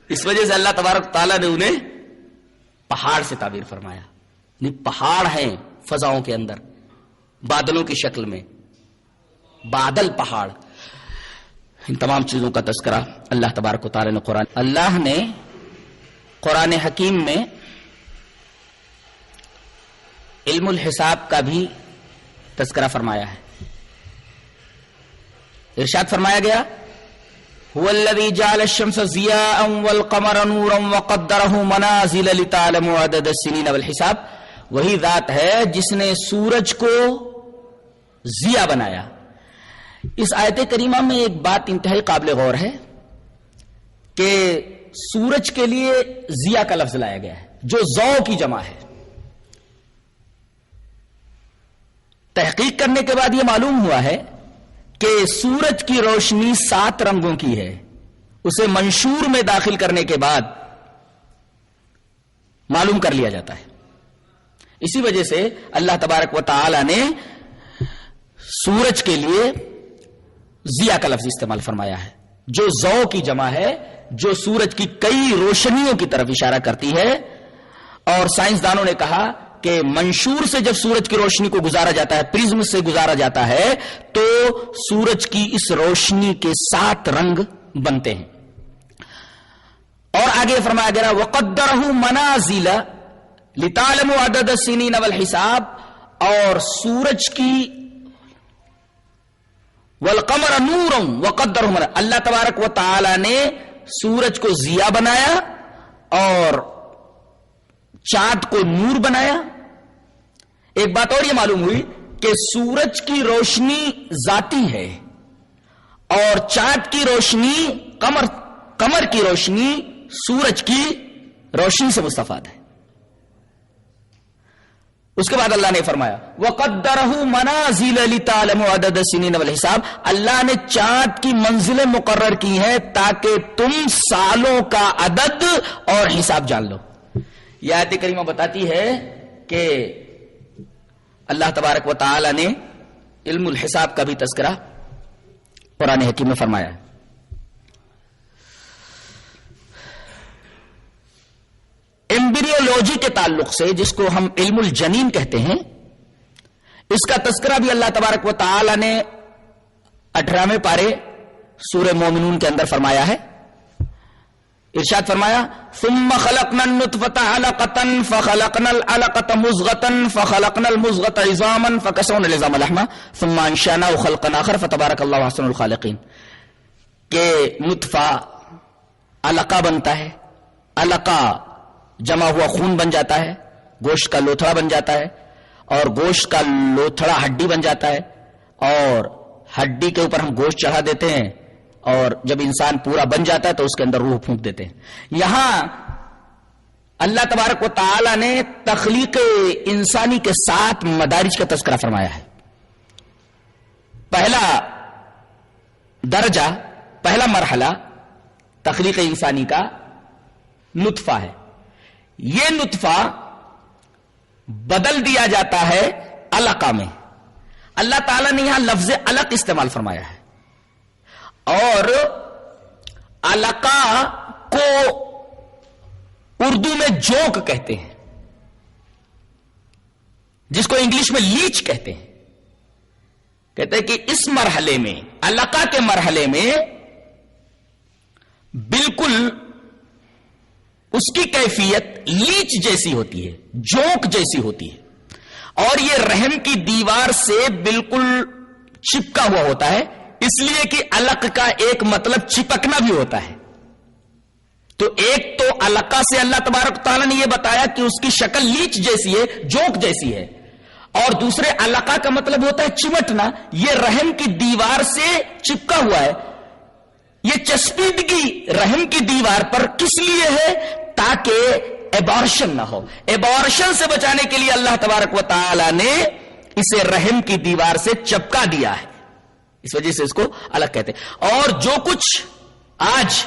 [SPEAKER 1] اس وجہ سے اللہ تبارک تعالیٰ نے انہیں پہاڑ سے تعبیر فرمایا، پہاڑ ہیں فضاؤں کے اندر بادلوں کی شکل میں، بادل پہاڑ، ان تمام چیزوں کا تذکرہ اللہ تبارک و تعالی نے اللہ نے قرآن حکیم میں علم الحساب کا بھی تذکرہ فرمایا ہے۔ ارشاد فرمایا گیا هو الذي جعل الشمس ضياء والقمر نورا وقدره منازل لتعلموا عدد السنين والحساب، وہی ذات ہے جس نے سورج کو ضیاء بنایا۔ اس آیت کریمہ میں ایک بات انتہائی قابل غور ہے کہ سورج کے لیے ضیاء کا لفظ لایا گیا ہے جو ضوء کی جمع ہے۔ تحقیق کرنے کے بعد یہ معلوم ہوا ہے کہ سورج کی روشنی 7 رنگوں کی ہے، اسے منشور میں داخل کرنے کے بعد معلوم کر لیا جاتا ہے۔ اسی وجہ سے اللہ تبارک و تعالی نے سورج کے لیے ضیاء کا لفظ استعمال فرمایا ہے جو ضوء کی جمع ہے، جو سورج کی کئی روشنیوں کی طرف اشارہ کرتی ہے۔ اور سائنسدانوں نے کہا کہ منشور سے جب سورج کی روشنی کو گزارا جاتا ہے، پرزم سے گزارا جاتا ہے، تو سورج کی اس روشنی کے 7 رنگ بنتے ہیں. اور آگے فرمایا گیا وَقَدَّرَهُ مَنَازِلَ لِتَعْلَمُوا عَدَدَ السِّنِينَ وَالْحِسَابَ، اور سورج کی وَالْقَمَرَ نُورٌ وَقَدَّرَهُ مَنَازِلَ، اللہ تبارک و تعالی نے سورج کو ضیاء بنایا اور چاند کو نور بنایا. ایک بات اور یہ معلوم ہوئی کہ سورج کی روشنی ذاتی ہے اور چاند کی روشنی قمر کی روشنی سورج کی روشنی سے مستفاد ہے. اس کے بعد اللہ نے فرمایا وَقَدَّرَهُ مَنَازِلَ لِتَعْلَمُوا عَدَدَ السِّنِينَ وَالْحِسَابَ، اللہ نے چاند کی منزلیں مقرر کی ہیں تاکہ تم سالوں کا عدد اور حساب جان لو. یہ آیت کریمہ بتاتی ہے کہ اللہ تبارک و تعالی نے علم الحساب کا بھی تذکرہ قرآن حکیم میں فرمایا ہے. ایمبریولوجی کے تعلق سے، جس کو ہم علم الجنین کہتے ہیں، اس کا تذکرہ بھی اللہ تبارک و تعالی نے 18ویں پارے سورہ مومنون کے اندر فرمایا ہے. ارشاد فرمایا ثم خلقنا النطفة علقة فخلقنا العلقة مضغة فخلقنا المضغة عظاما فكسونا العظام لحما ثم انشأناه خلقا آخر فتبارك الله احسن الخالقين. کہ نطفہ علقہ بنتا ہے، علقہ جمع ہوا خون بن جاتا ہے، گوشت کا لوتھڑا بن جاتا ہے، اور گوشت کا لوتھڑا ہڈی بن جاتا ہے، اور ہڈی کے اوپر ہم گوشت چڑھا دیتے ہیں، اور جب انسان پورا بن جاتا ہے تو اس کے اندر روح پھونک دیتے ہیں. یہاں اللہ تبارک و تعالی نے تخلیق انسانی کے 7 مدارج کا تذکرہ فرمایا ہے. پہلا درجہ، پہلا مرحلہ تخلیق انسانی کا نطفہ ہے. یہ نطفہ بدل دیا جاتا ہے علقہ میں. اللہ تعالیٰ نے یہاں لفظ علق استعمال فرمایا ہے، اور علقہ کو اردو میں جوک کہتے ہیں، جس کو انگلش میں لیچ کہتے ہیں. کہتے ہیں کہ اس مرحلے میں، علقہ کے مرحلے میں، بالکل اس کی کیفیت لیچ جیسی ہوتی ہے، جوک جیسی ہوتی ہے، اور یہ رحم کی دیوار سے بالکل چپکا ہوا ہوتا ہے. اس لیے کہ علق کا ایک مطلب چپکنا بھی ہوتا ہے. تو ایک تو علقہ سے اللہ تبارک تعالیٰ نے یہ بتایا کہ اس کی شکل لیچ جیسی ہے، جوک جیسی ہے، اور دوسرے علقہ کا مطلب ہوتا ہے چمٹنا. یہ رحم کی دیوار سے چپکا ہوا ہے. یہ چسپیدگی رحم کی دیوار پر کس لیے ہے؟ تاکہ ایبارشن نہ ہو. ایبارشن سے بچانے کے لیے اللہ تبارک و تعالی نے اسے رحم کی دیوار سے چپکا دیا ہے. اس وجہ سے اس کو الگ کہتے ہیں. اور جو کچھ آج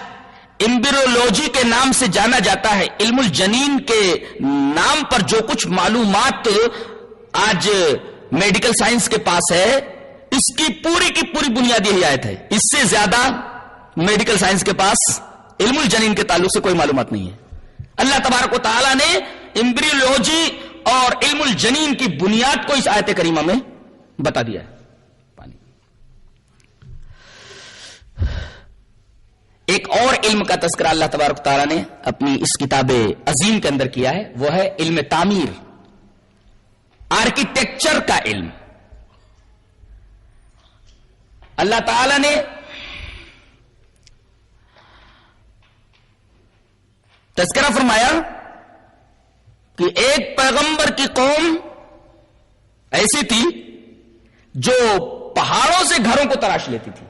[SPEAKER 1] ایمبریولوجی کے نام سے جانا جاتا ہے، علم الجنین کے نام پر جو کچھ معلومات آج میڈیکل سائنس کے پاس ہے، اس کی پوری بنیاد یہی آیت ہے. اس سے زیادہ میڈیکل سائنس کے پاس علم الجنین کے تعلق سے کوئی معلومات نہیں ہے. اللہ تبارک و تعالیٰ نے ایمبریولوجی اور علم الجنین کی بنیاد کو اس آیت کریمہ میں بتا دیا ہے. ایک اور علم کا تذکرہ اللہ تبارک و تعالیٰ نے اپنی اس کتاب عظیم کے اندر کیا ہے، وہ ہے علم تعمیر، آرکیٹیکچر کا علم. اللہ تعالیٰ نے تذکرہ فرمایا کہ ایک پیغمبر کی قوم ایسی تھی جو پہاڑوں سے گھروں کو تراش لیتی تھی.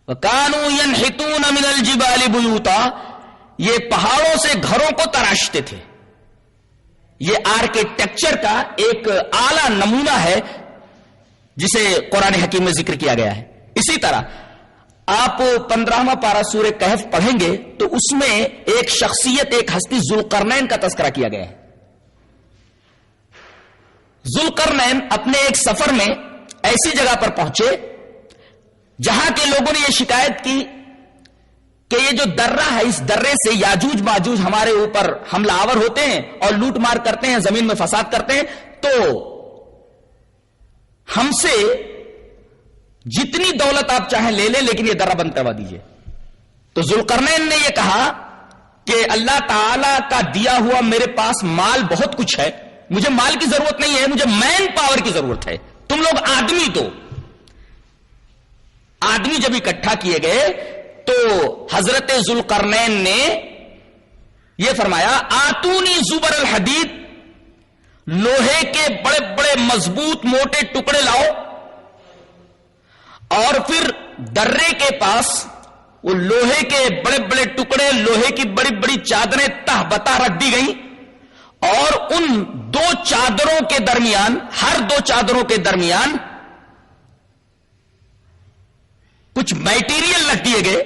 [SPEAKER 1] وَكَانُوا يَنْحِتُونَ مِنَ الْجِبَالِ بُيُوتًا، یہ پہاڑوں سے گھروں کو تراشتے تھے. یہ آرکیٹیکچر کا ایک اعلیٰ نمونہ ہے جسے قرآن حکیم میں ذکر کیا گیا ہے. اسی طرح آپ 15واں پارہ سورہ کہف پڑھیں گے تو اس میں ایک شخصیت، ایک ہستی ذوالقرنین کا تذکرہ کیا گیا ہے. ذوالقرنین اپنے ایک سفر میں ایسی جگہ پر پہنچے جہاں کے لوگوں نے یہ شکایت کی کہ یہ جو درہ ہے، اس درے سے یاجوج ماجوج ہمارے اوپر حملہ آور ہوتے ہیں اور لوٹ مار کرتے ہیں، زمین میں فساد کرتے ہیں، تو ہم سے جتنی دولت آپ چاہیں لے لیں لیکن یہ درہ بند کروا دیجئے۔ تو ذوالقرنین نے یہ کہا کہ اللہ تعالی کا دیا ہوا میرے پاس مال بہت کچھ ہے، مجھے مال کی ضرورت نہیں ہے، مجھے مین پاور کی ضرورت ہے، تم لوگ آدمی دو۔ آدمی جب اکٹھا کیے گئے تو حضرت ذوالقرنین نے یہ فرمایا آتونی زبر الحدید، لوہے کے بڑے بڑے مضبوط موٹے ٹکڑے لاؤ، اور پھر درے کے پاس وہ لوہے کے بڑے بڑے ٹکڑے، لوہے کی بڑی بڑی چادریں تہ بتا رکھ دی گئیں، اور ان دو چادروں کے درمیان، ہر دو چادروں کے درمیان کچھ میٹیریل رکھ دیے گئے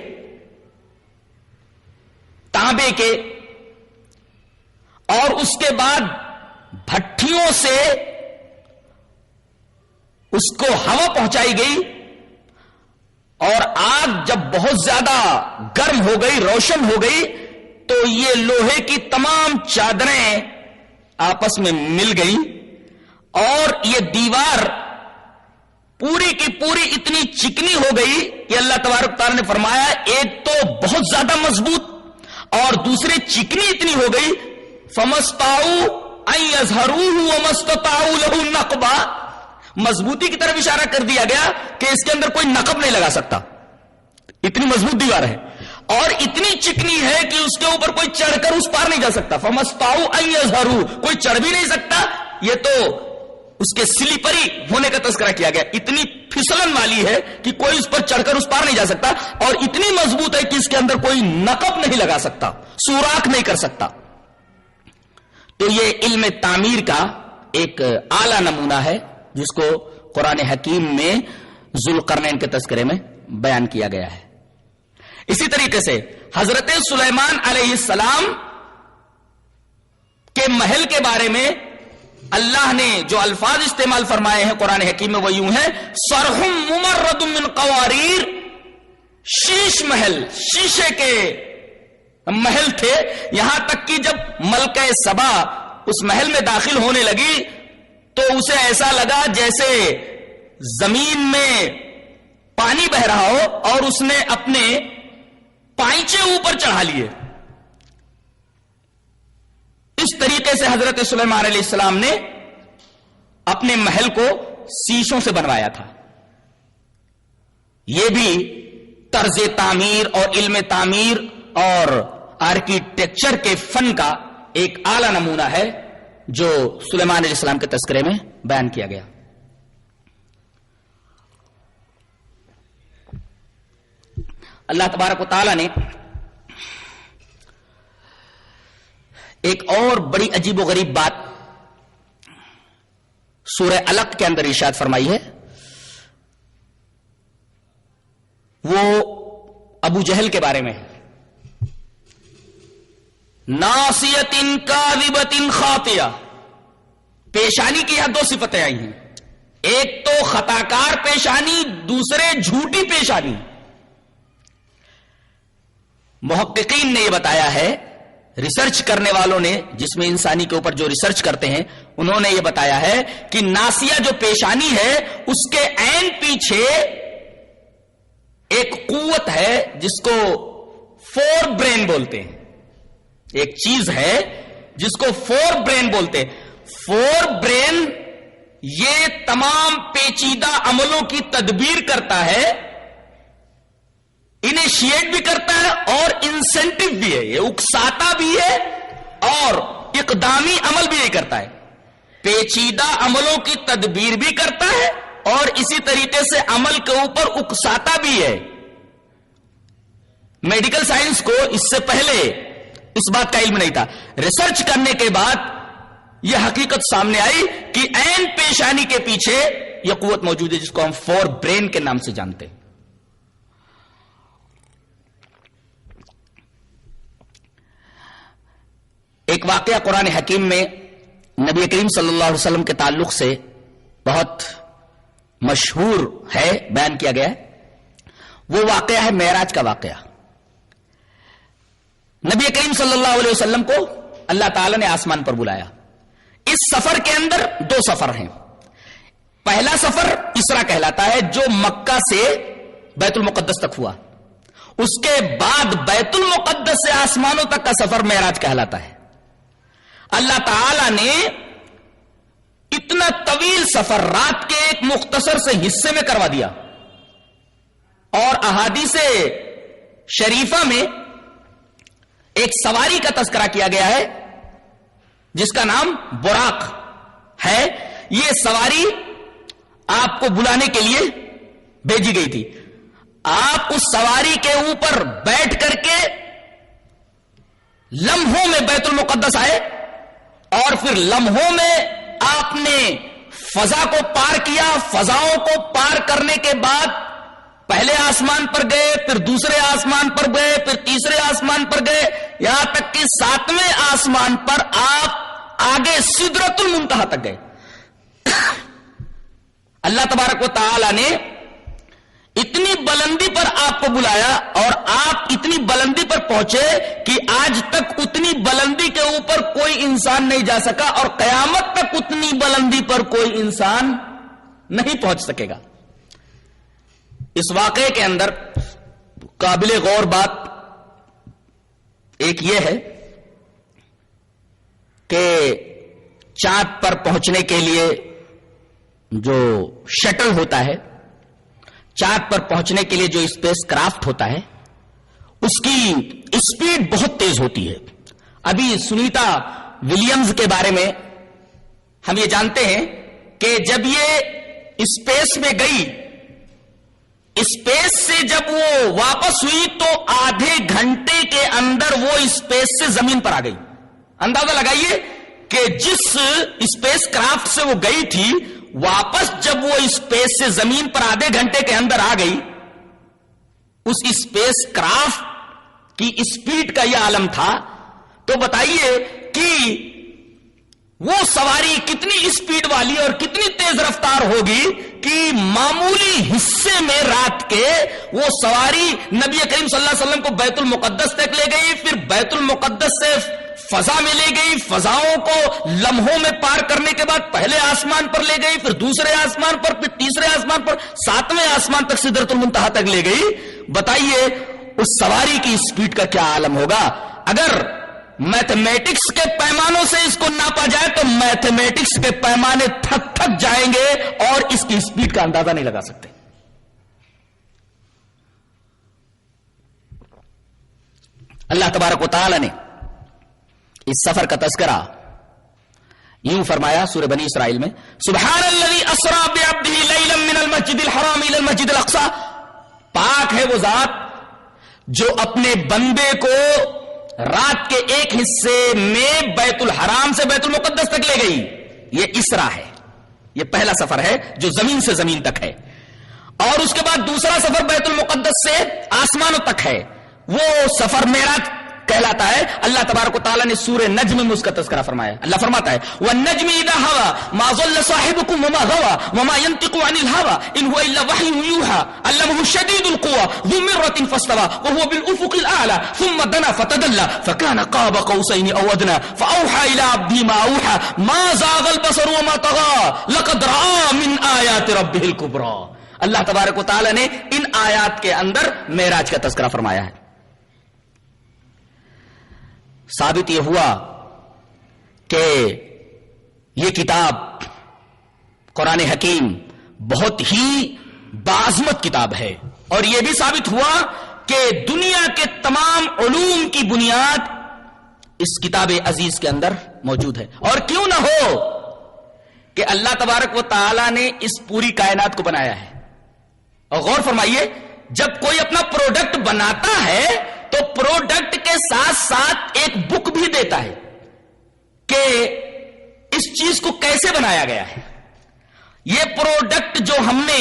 [SPEAKER 1] تانبے کے، اور اس کے بعد بھٹھیوں سے اس کو ہوا پہنچائی گئی، اور آگ جب بہت زیادہ گرم ہو گئی، روشن ہو گئی، تو یہ لوہے کی تمام چادریں آپس میں مل گئی، اور یہ دیوار پوری کی پوری اتنی چکنی ہو گئی کہ اللہ تبارک تعالیٰ نے فرمایا ایک تو بہت زیادہ مضبوط اور دوسری چکنی اتنی ہو گئی، فَمَسْتَعُوا أَن يَظْهَرُوهُ وَمَسْتَطَاعُوا لَهُ نَقْبًا، مضبوطی کی طرف اشارہ کر دیا گیا کہ اس کے اندر کوئی نقب نہیں لگا سکتا، اتنی مضبوط دیوار ہے، اور اتنی چکنی ہے کہ اس کے اوپر کوئی چڑھ کر اس پار نہیں جا سکتا۔ فَمَسْتَعُوا أَن يَظْهَرُوهُ، کوئی چڑھ بھی نہیں سکتا، یہ تو اس کے سلیپری ہونے کا تذکرہ کیا گیا، اتنی پھسلن والی ہے کہ کوئی اس پر چڑھ کر اس پار نہیں جا سکتا، اور اتنی مضبوط ہے کہ اس کے اندر کوئی نقب نہیں لگا سکتا، سوراخ نہیں کر سکتا۔ تو یہ علم تعمیر کا ایک اعلی نمونہ ہے جس کو قرآن حکیم میں ذوالقرنین کے تذکرے میں بیان کیا گیا ہے۔ اسی طریقے سے حضرت سلیمان علیہ السلام کے محل کے بارے میں اللہ نے جو الفاظ استعمال فرمائے ہیں قرآن حکیم میں وہ یوں ہیں، صرحم ممرد من قواریر، شیش محل، شیشے کے محل تھے، یہاں تک کہ جب ملکہ سبا اس محل میں داخل ہونے لگی تو اسے ایسا لگا جیسے زمین میں پانی بہ رہا ہو، اور اس نے اپنے پائچے اوپر چڑھا لیے۔ اس طریقے سے حضرت سلیمان علیہ السلام نے اپنے محل کو شیشوں سے بنوایا تھا۔ یہ بھی طرز تعمیر اور علم تعمیر اور آرکیٹیکچر کے فن کا ایک اعلی نمونہ ہے جو سلیمان علیہ السلام کے تذکرے میں بیان کیا گیا۔ اللہ تبارک و تعالی نے ایک اور بڑی عجیب و غریب بات سورہ علق کے اندر ارشاد فرمائی ہے، وہ ابو جہل کے بارے میں ہے، ناصیۃ کاذبۃ خاطئہ، پیشانی کی یہاں دو صفتیں آئی ہیں، ایک تو خطاکار پیشانی، دوسرے جھوٹی پیشانی۔ محققین نے یہ بتایا ہے، ریسرچ کرنے والوں نے، جس میں انسانی کے اوپر جو ریسرچ کرتے ہیں، انہوں نے یہ بتایا ہے کہ ناسیہ جو پیشانی ہے اس کے عین پیچھے ایک قوت ہے جس کو فور برین بولتے ہیں، ایک چیز ہے جس کو فور برین بولتے ہیں۔ فور برین یہ تمام پیچیدہ عملوں کی تدبیر کرتا ہے، انیشیٹ بھی کرتا ہے اور انسینٹو بھی ہے، یہ اکساتا بھی ہے اور اقدامی عمل بھی یہ کرتا ہے، پیچیدہ عملوں کی تدبیر بھی کرتا ہے اور اسی طریقے سے عمل کے اوپر اکساتا بھی ہے۔ میڈیکل سائنس کو اس سے پہلے اس بات کا علم نہیں تھا، ریسرچ کرنے کے بعد یہ حقیقت سامنے آئی کہ عین پیشانی کے پیچھے یہ قوت موجود ہے جس کو ہم فور برین کے نام سے جانتے ہیں۔ ایک واقعہ قرآن حکیم میں نبی کریم صلی اللہ علیہ وسلم کے تعلق سے بہت مشہور ہے، بیان کیا گیا ہے، وہ واقعہ ہے معراج کا واقعہ۔ نبی کریم صلی اللہ علیہ وسلم کو اللہ تعالی نے آسمان پر بلایا. اس سفر کے اندر 2 سفر ہیں. پہلا سفر اسرا کہلاتا ہے جو مکہ سے بیت المقدس تک ہوا. اس کے بعد بیت المقدس سے آسمانوں تک کا سفر معراج کہلاتا ہے. اللہ تعالی نے اتنا طویل سفر رات کے ایک مختصر سے حصے میں کروا دیا. اور احادیث شریفہ میں ایک سواری کا تذکرہ کیا گیا ہے جس کا نام براق ہے. یہ سواری آپ کو بلانے کے لیے بھیجی گئی تھی. آپ اس سواری کے اوپر بیٹھ کر کے لمحوں میں بیت المقدس آئے اور پھر لمحوں میں آپ نے فضا کو پار کیا. فضاؤں کو پار کرنے کے بعد پہلے آسمان پر گئے, پھر دوسرے آسمان پر گئے, پھر تیسرے آسمان پر گئے, یہاں تک کہ 7ویں آسمان پر آپ آگے سدرۃ المنتہا تک گئے. اللہ تبارک و تعالی نے اتنی بلندی پر آپ کو بلایا اور آپ اتنی بلندی پر پہنچے کہ آج تک اتنی بلندی کے اوپر کوئی انسان نہیں جا سکا اور قیامت تک اتنی بلندی پر کوئی انسان نہیں پہنچ سکے گا. اس واقعے کے اندر قابل غور بات ایک یہ ہے کہ چاند پر پہنچنے کے لیے جو شٹل ہوتا ہے, چاند پر پہنچنے کے لیے جو اسپیس کرافٹ ہوتا ہے, اس کی اسپیڈ بہت تیز ہوتی ہے. ابھی سنیتا ولیمز کے بارے میں ہم یہ جانتے ہیں کہ جب یہ اسپیس میں گئی, اسپیس سے جب وہ واپس ہوئی تو آدھے گھنٹے کے اندر وہ اسپیس سے زمین پر آ گئی. اندازہ لگائیے کہ جس اسپیس کرافٹ سے وہ گئی تھی واپس جب وہ اسپیس سے زمین پر آدھے گھنٹے کے اندر آ گئی, اس اسپیس کرافٹ کی اسپیڈ کا یہ عالم تھا. تو بتائیے کہ وہ سواری کتنی اسپیڈ والی اور کتنی تیز رفتار ہوگی کہ معمولی حصے میں رات کے وہ سواری نبی کریم صلی اللہ علیہ وسلم کو بیت المقدس تک لے گئی, پھر بیت المقدس سے فضا میں لے گئی, فضاؤں کو لمحوں میں پار کرنے کے بعد پہلے آسمان پر لے گئی, پھر دوسرے آسمان پر, پھر تیسرے آسمان پر, 7ویں آسمان تک سدرۃ المنتہا تک لے گئی. بتائیے اس سواری کی اسپیڈ کا کیا عالم ہوگا. اگر میتھمیٹکس کے پیمانوں سے اس کو ناپا جائے تو میتھمیٹکس کے پیمانے تھک جائیں گے اور اس کی اسپیڈ کا اندازہ نہیں لگا سکتے. اللہ تبارک و تعالی نے اس سفر کا تذکرہ یوں فرمایا سورہ بنی اسرائیل میں, سبحان الذی اسری بعبدہ لیلا من المسجد الحرام الی المسجد الاقصی. پاک ہے وہ ذات جو اپنے بندے کو رات کے ایک حصے میں بیت الحرام سے بیت المقدس تک لے گئی. یہ اسرا ہے, یہ پہلا سفر ہے جو زمین سے زمین تک ہے. اور اس کے بعد دوسرا سفر بیت المقدس سے آسمانوں تک ہے, وہ سفر معراج کہلاتا ہے. اللہ تبارک و تعالیٰ نے سورہ نجم میں اس کا تذکرہ فرمایا. اللہ فرماتا ہے وَالنَّجْمِ إِذَا هَوَى مَا ضَلَّ صَاحِبُكُمْ وَمَا غَوَى وَمَا يَنطِقُ عَنِ الْهَوَى إِنْ هُوَ إِلَّا وَحْيٌ يُوحَى عَلَّمَهُ شَدِيدُ الْقُوَى ذُو مِرَّةٍ فَاسْتَوَى وَهُوَ بِالْأُفُقِ الْأَعْلَى ثُمَّ دَنَا فَتَدَلَّى فَكَانَ قَابَ قَوْسَيْنِ أَوْ أَدْنَى فَأَوْحَى إِلَىٰ عَبْدِهِ مَا أَوْحَى مَا زَاغَ الْبَصَرُ وَمَا طَغَىٰ لَقَدْ رَأَىٰ مِنْ آيَاتِ رَبِّهِ الْكُبْرَىٰ. اللہ تبارک و تعالیٰ نے ان آیات کے اندر معراج کا تذکرہ فرمایا ہے. ثابت یہ ہوا کہ یہ کتاب قرآن حکیم بہت ہی باعظمت کتاب ہے, اور یہ بھی ثابت ہوا کہ دنیا کے تمام علوم کی بنیاد اس کتاب عزیز کے اندر موجود ہے. اور کیوں نہ ہو کہ اللہ تبارک و تعالی نے اس پوری کائنات کو بنایا ہے. اور غور فرمائیے, جب کوئی اپنا پروڈکٹ بناتا ہے تو پروڈکٹ کے ساتھ ساتھ ایک بک بھی دیتا ہے کہ اس چیز کو کیسے بنایا گیا ہے. یہ پروڈکٹ جو ہم نے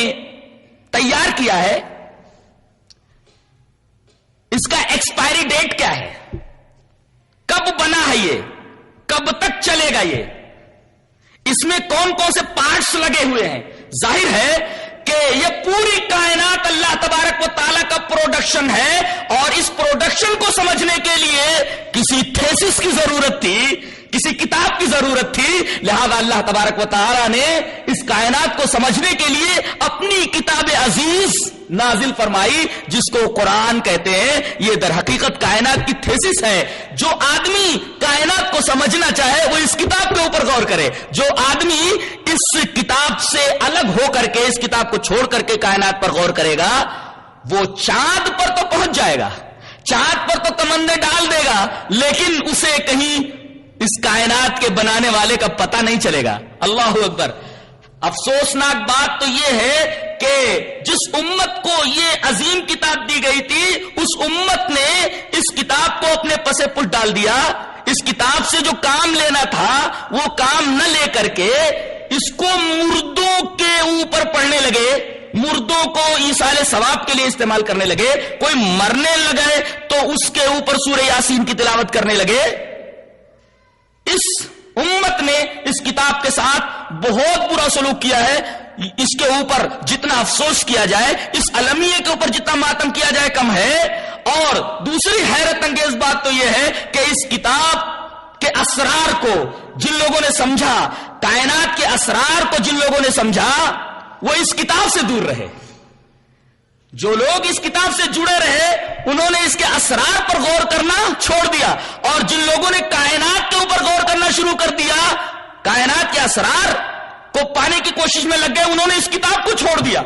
[SPEAKER 1] تیار کیا ہے اس کا ایکسپائری ڈیٹ کیا ہے, کب بنا ہے, یہ کب تک چلے گا, یہ اس میں کون کون سے پارٹس لگے ہوئے ہیں. ظاہر ہے کہ کہ یہ پوری کائنات اللہ تبارک و تعالیٰ کا پروڈکشن ہے، اور اس پروڈکشن کو سمجھنے کے لیے کسی تھیسس کی ضرورت تھی، کسی کتاب کی ضرورت تھی، لہذا اللہ تبارک و تعالیٰ نے اس کائنات کو سمجھنے کے لیے اپنی کتاب عزیز نازل فرمائی، جس کو قرآن کہتے ہیں۔ یہ در حقیقت کائنات کی تھیسس ہے۔ جو آدمی کائنات کو سمجھنا چاہے وہ اس کتاب کے اوپر غور کرے، جو آدمی اس کتاب سے الگ ہو کر کے، اس کتاب کو چھوڑ کر کے کائنات پر غور کرے گا، وہ چاند پر تو پہنچ جائے گا، چاند پر تو کمندیں ڈال دے گا، لیکن اسے کہیں اس کائنات کے بنانے والے کا پتہ نہیں چلے گا۔ اللہ اکبر۔ افسوسناک بات تو یہ ہے کہ جس امت کو یہ عظیم کتاب دی گئی تھی، اس امت نے اس کتاب کو اپنے پسے پٹ ڈال دیا۔ اس کتاب سے جو کام لینا تھا وہ کام نہ لے کر کے اس کو مردوں کے اوپر پڑھنے لگے، مردوں کو ایصال ثواب کے لیے استعمال کرنے لگے۔ کوئی مرنے لگے تو اس کے اوپر سورہ یاسین کی تلاوت کرنے لگے۔ اس امت نے اس کتاب کے ساتھ بہت برا سلوک کیا ہے۔ اس کے اوپر جتنا افسوس کیا جائے، اس المیہ کے اوپر جتنا ماتم کیا جائے کم ہے۔ اور دوسری حیرت انگیز بات تو یہ ہے کہ اس کتاب کے اسرار کو جن لوگوں نے سمجھا، کائنات کے اسرار کو جن لوگوں نے سمجھا، وہ اس کتاب سے دور رہے۔ جو لوگ اس کتاب سے جڑے رہے انہوں نے اس کے اسرار پر غور کرنا چھوڑ دیا، اور جن لوگوں نے کائنات کے اوپر غور کرنا شروع کر دیا، کائنات کے اسرار کو پانے کی کوشش میں لگ گئے، انہوں نے اس کتاب کو چھوڑ دیا۔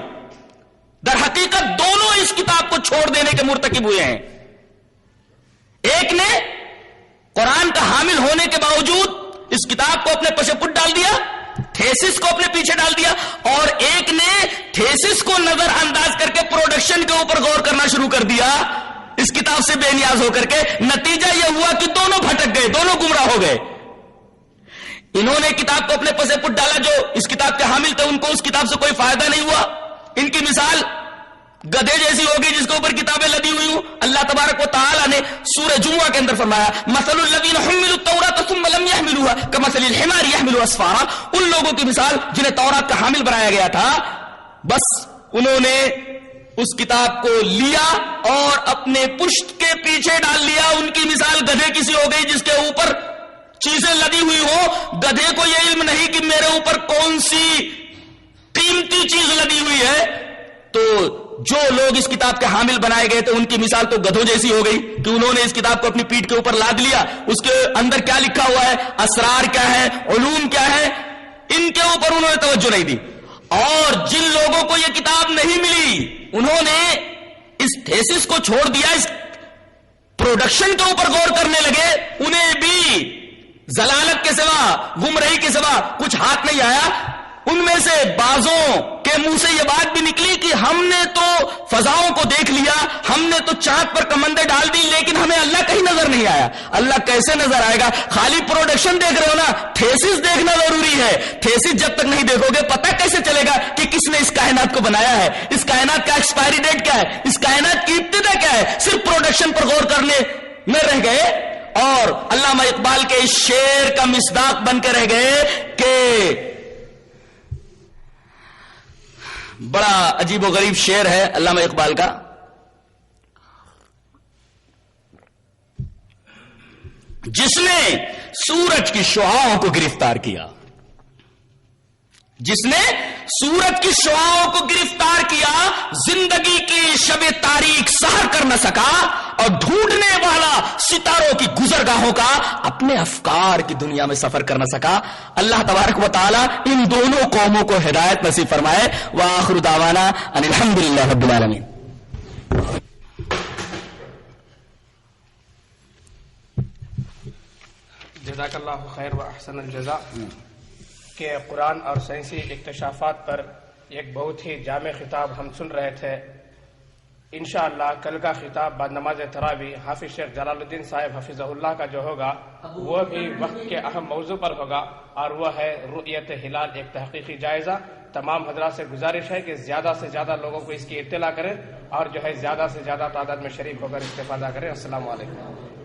[SPEAKER 1] در حقیقت دونوں اس کتاب کو چھوڑ دینے کے مرتکب ہوئے ہیں۔ ایک نے قرآن کا حامل ہونے کے باوجود اس کتاب کو اپنے پسے پٹ ڈال دیا، تھیسس کو اپنے پیچھے ڈال دیا، اور ایک نے تھیسس کو نظر انداز کر کے پروڈکشن کے اوپر غور کرنا شروع کر دیا اس کتاب سے بے نیاز ہو کر کے۔ نتیجہ یہ ہوا کہ دونوں بھٹک گئے، دونوں گمراہ ہو گئے۔ انہوں نے کتاب کو اپنے پسے پٹ ڈالا، جو اس کتاب کے حامل تھے ان کو اس کتاب سے کوئی فائدہ نہیں ہوا۔ ان کی مثال گدھے جیسی ہوگی جس کے اوپر کتابیں لدی ہوئی ہوں۔ اللہ تبارک و تعالی نے سورہ جمعہ کے اندر فرمایا، مثل الذین حملوا التوراۃ ثم لم يحملوها كمثل الحمار يحمل اسفارا۔ ان لوگوں کی مثال جنہیں تورات کا حامل بنایا گیا تھا، بس انہوں نے اس کتاب کو لیا اور اپنے پشت کے پیچھے ڈال لیا۔ ان کی مثال گدھے کسی ہو گئی جس کے اوپر چیزیں لدی ہوئی ہو۔ گدھے کو یہ علم نہیں کہ میرے اوپر کون سی قیمتی چیز لدی ہوئی ہے۔ تو جو لوگ اس کتاب کے حامل بنائے گئے تھے ان کی مثال تو گدھوں جیسی ہو گئی کہ انہوں نے اس کتاب کو اپنی پیٹھ کے اوپر لاد لیا۔ اس کے اندر کیا لکھا ہوا ہے، اسرار کیا ہے، علوم کیا ہے، ان کے اوپر انہوں نے توجہ نہیں دی۔ اور جن لوگوں کو یہ کتاب نہیں ملی انہوں نے اس تھیسس کو چھوڑ دیا، اس پروڈکشن کے اوپر غور کرنے لگے۔ انہیں بھی ضلالت کے سوا، گمراہی کے سوا کچھ ہاتھ نہیں آیا۔ ان میں سے بعضوں کے منہ سے یہ بات بھی نکلی کہ ہم نے تو فضاؤں کو دیکھ لیا، ہم نے تو چاند پر کمندیں ڈال دی، لیکن ہمیں اللہ کہیں نظر نہیں آیا۔ اللہ کیسے نظر آئے گا؟ خالی پروڈکشن دیکھ رہے ہو نا، تھیسس دیکھنا ضروری ہے۔ تھیسس جب تک نہیں دیکھو گے پتہ کیسے چلے گا کہ کس نے اس کائنات کو بنایا ہے، اس کائنات کا ایکسپائری ڈیٹ کیا ہے، اس کائنات کی ابتدا کیا ہے؟ صرف پروڈکشن پر غور کرنے میں رہ گئے اور علامہ اقبال کے اس شعر کا مصداق بن کے رہ گئے کہ بڑا عجیب و غریب شعر ہے علامہ اقبال کا، جس نے سورج کی شعاعوں کو گرفتار کیا، جس نے سورج کی شعاعوں کو گرفتار کیا، زندگی کی شب تاریک سحر کر نہ سکا، اور ڈھونڈنے والا ستاروں کی گزرگاہوں کا اپنے افکار کی دنیا میں سفر کر نہ سکا۔ اللہ تبارک و تعالی ان دونوں قوموں کو ہدایت نصیب فرمائے۔ وآخر دعوانا ان الحمدللہ رب العالمین۔
[SPEAKER 2] جزاک اللہ خیر و احسن الجزاء۔ کہ قرآن اور سائنسی اکتشافات پر ایک بہت ہی جامع خطاب ہم سن رہے تھے۔ انشاءاللہ کل کا خطاب بعد نماز تراویح حافظ شیخ جلال الدین صاحب حفظہ اللہ کا جو ہوگا وہ بھی وقت کے اہم موضوع پر ہوگا، اور وہ ہے رؤیت ہلال، ایک تحقیقی جائزہ۔ تمام حضرات سے گزارش ہے کہ زیادہ سے زیادہ لوگوں کو اس کی اطلاع کریں اور جو ہے زیادہ سے زیادہ تعداد میں شریک ہو کر استفادہ کریں۔ السلام علیکم۔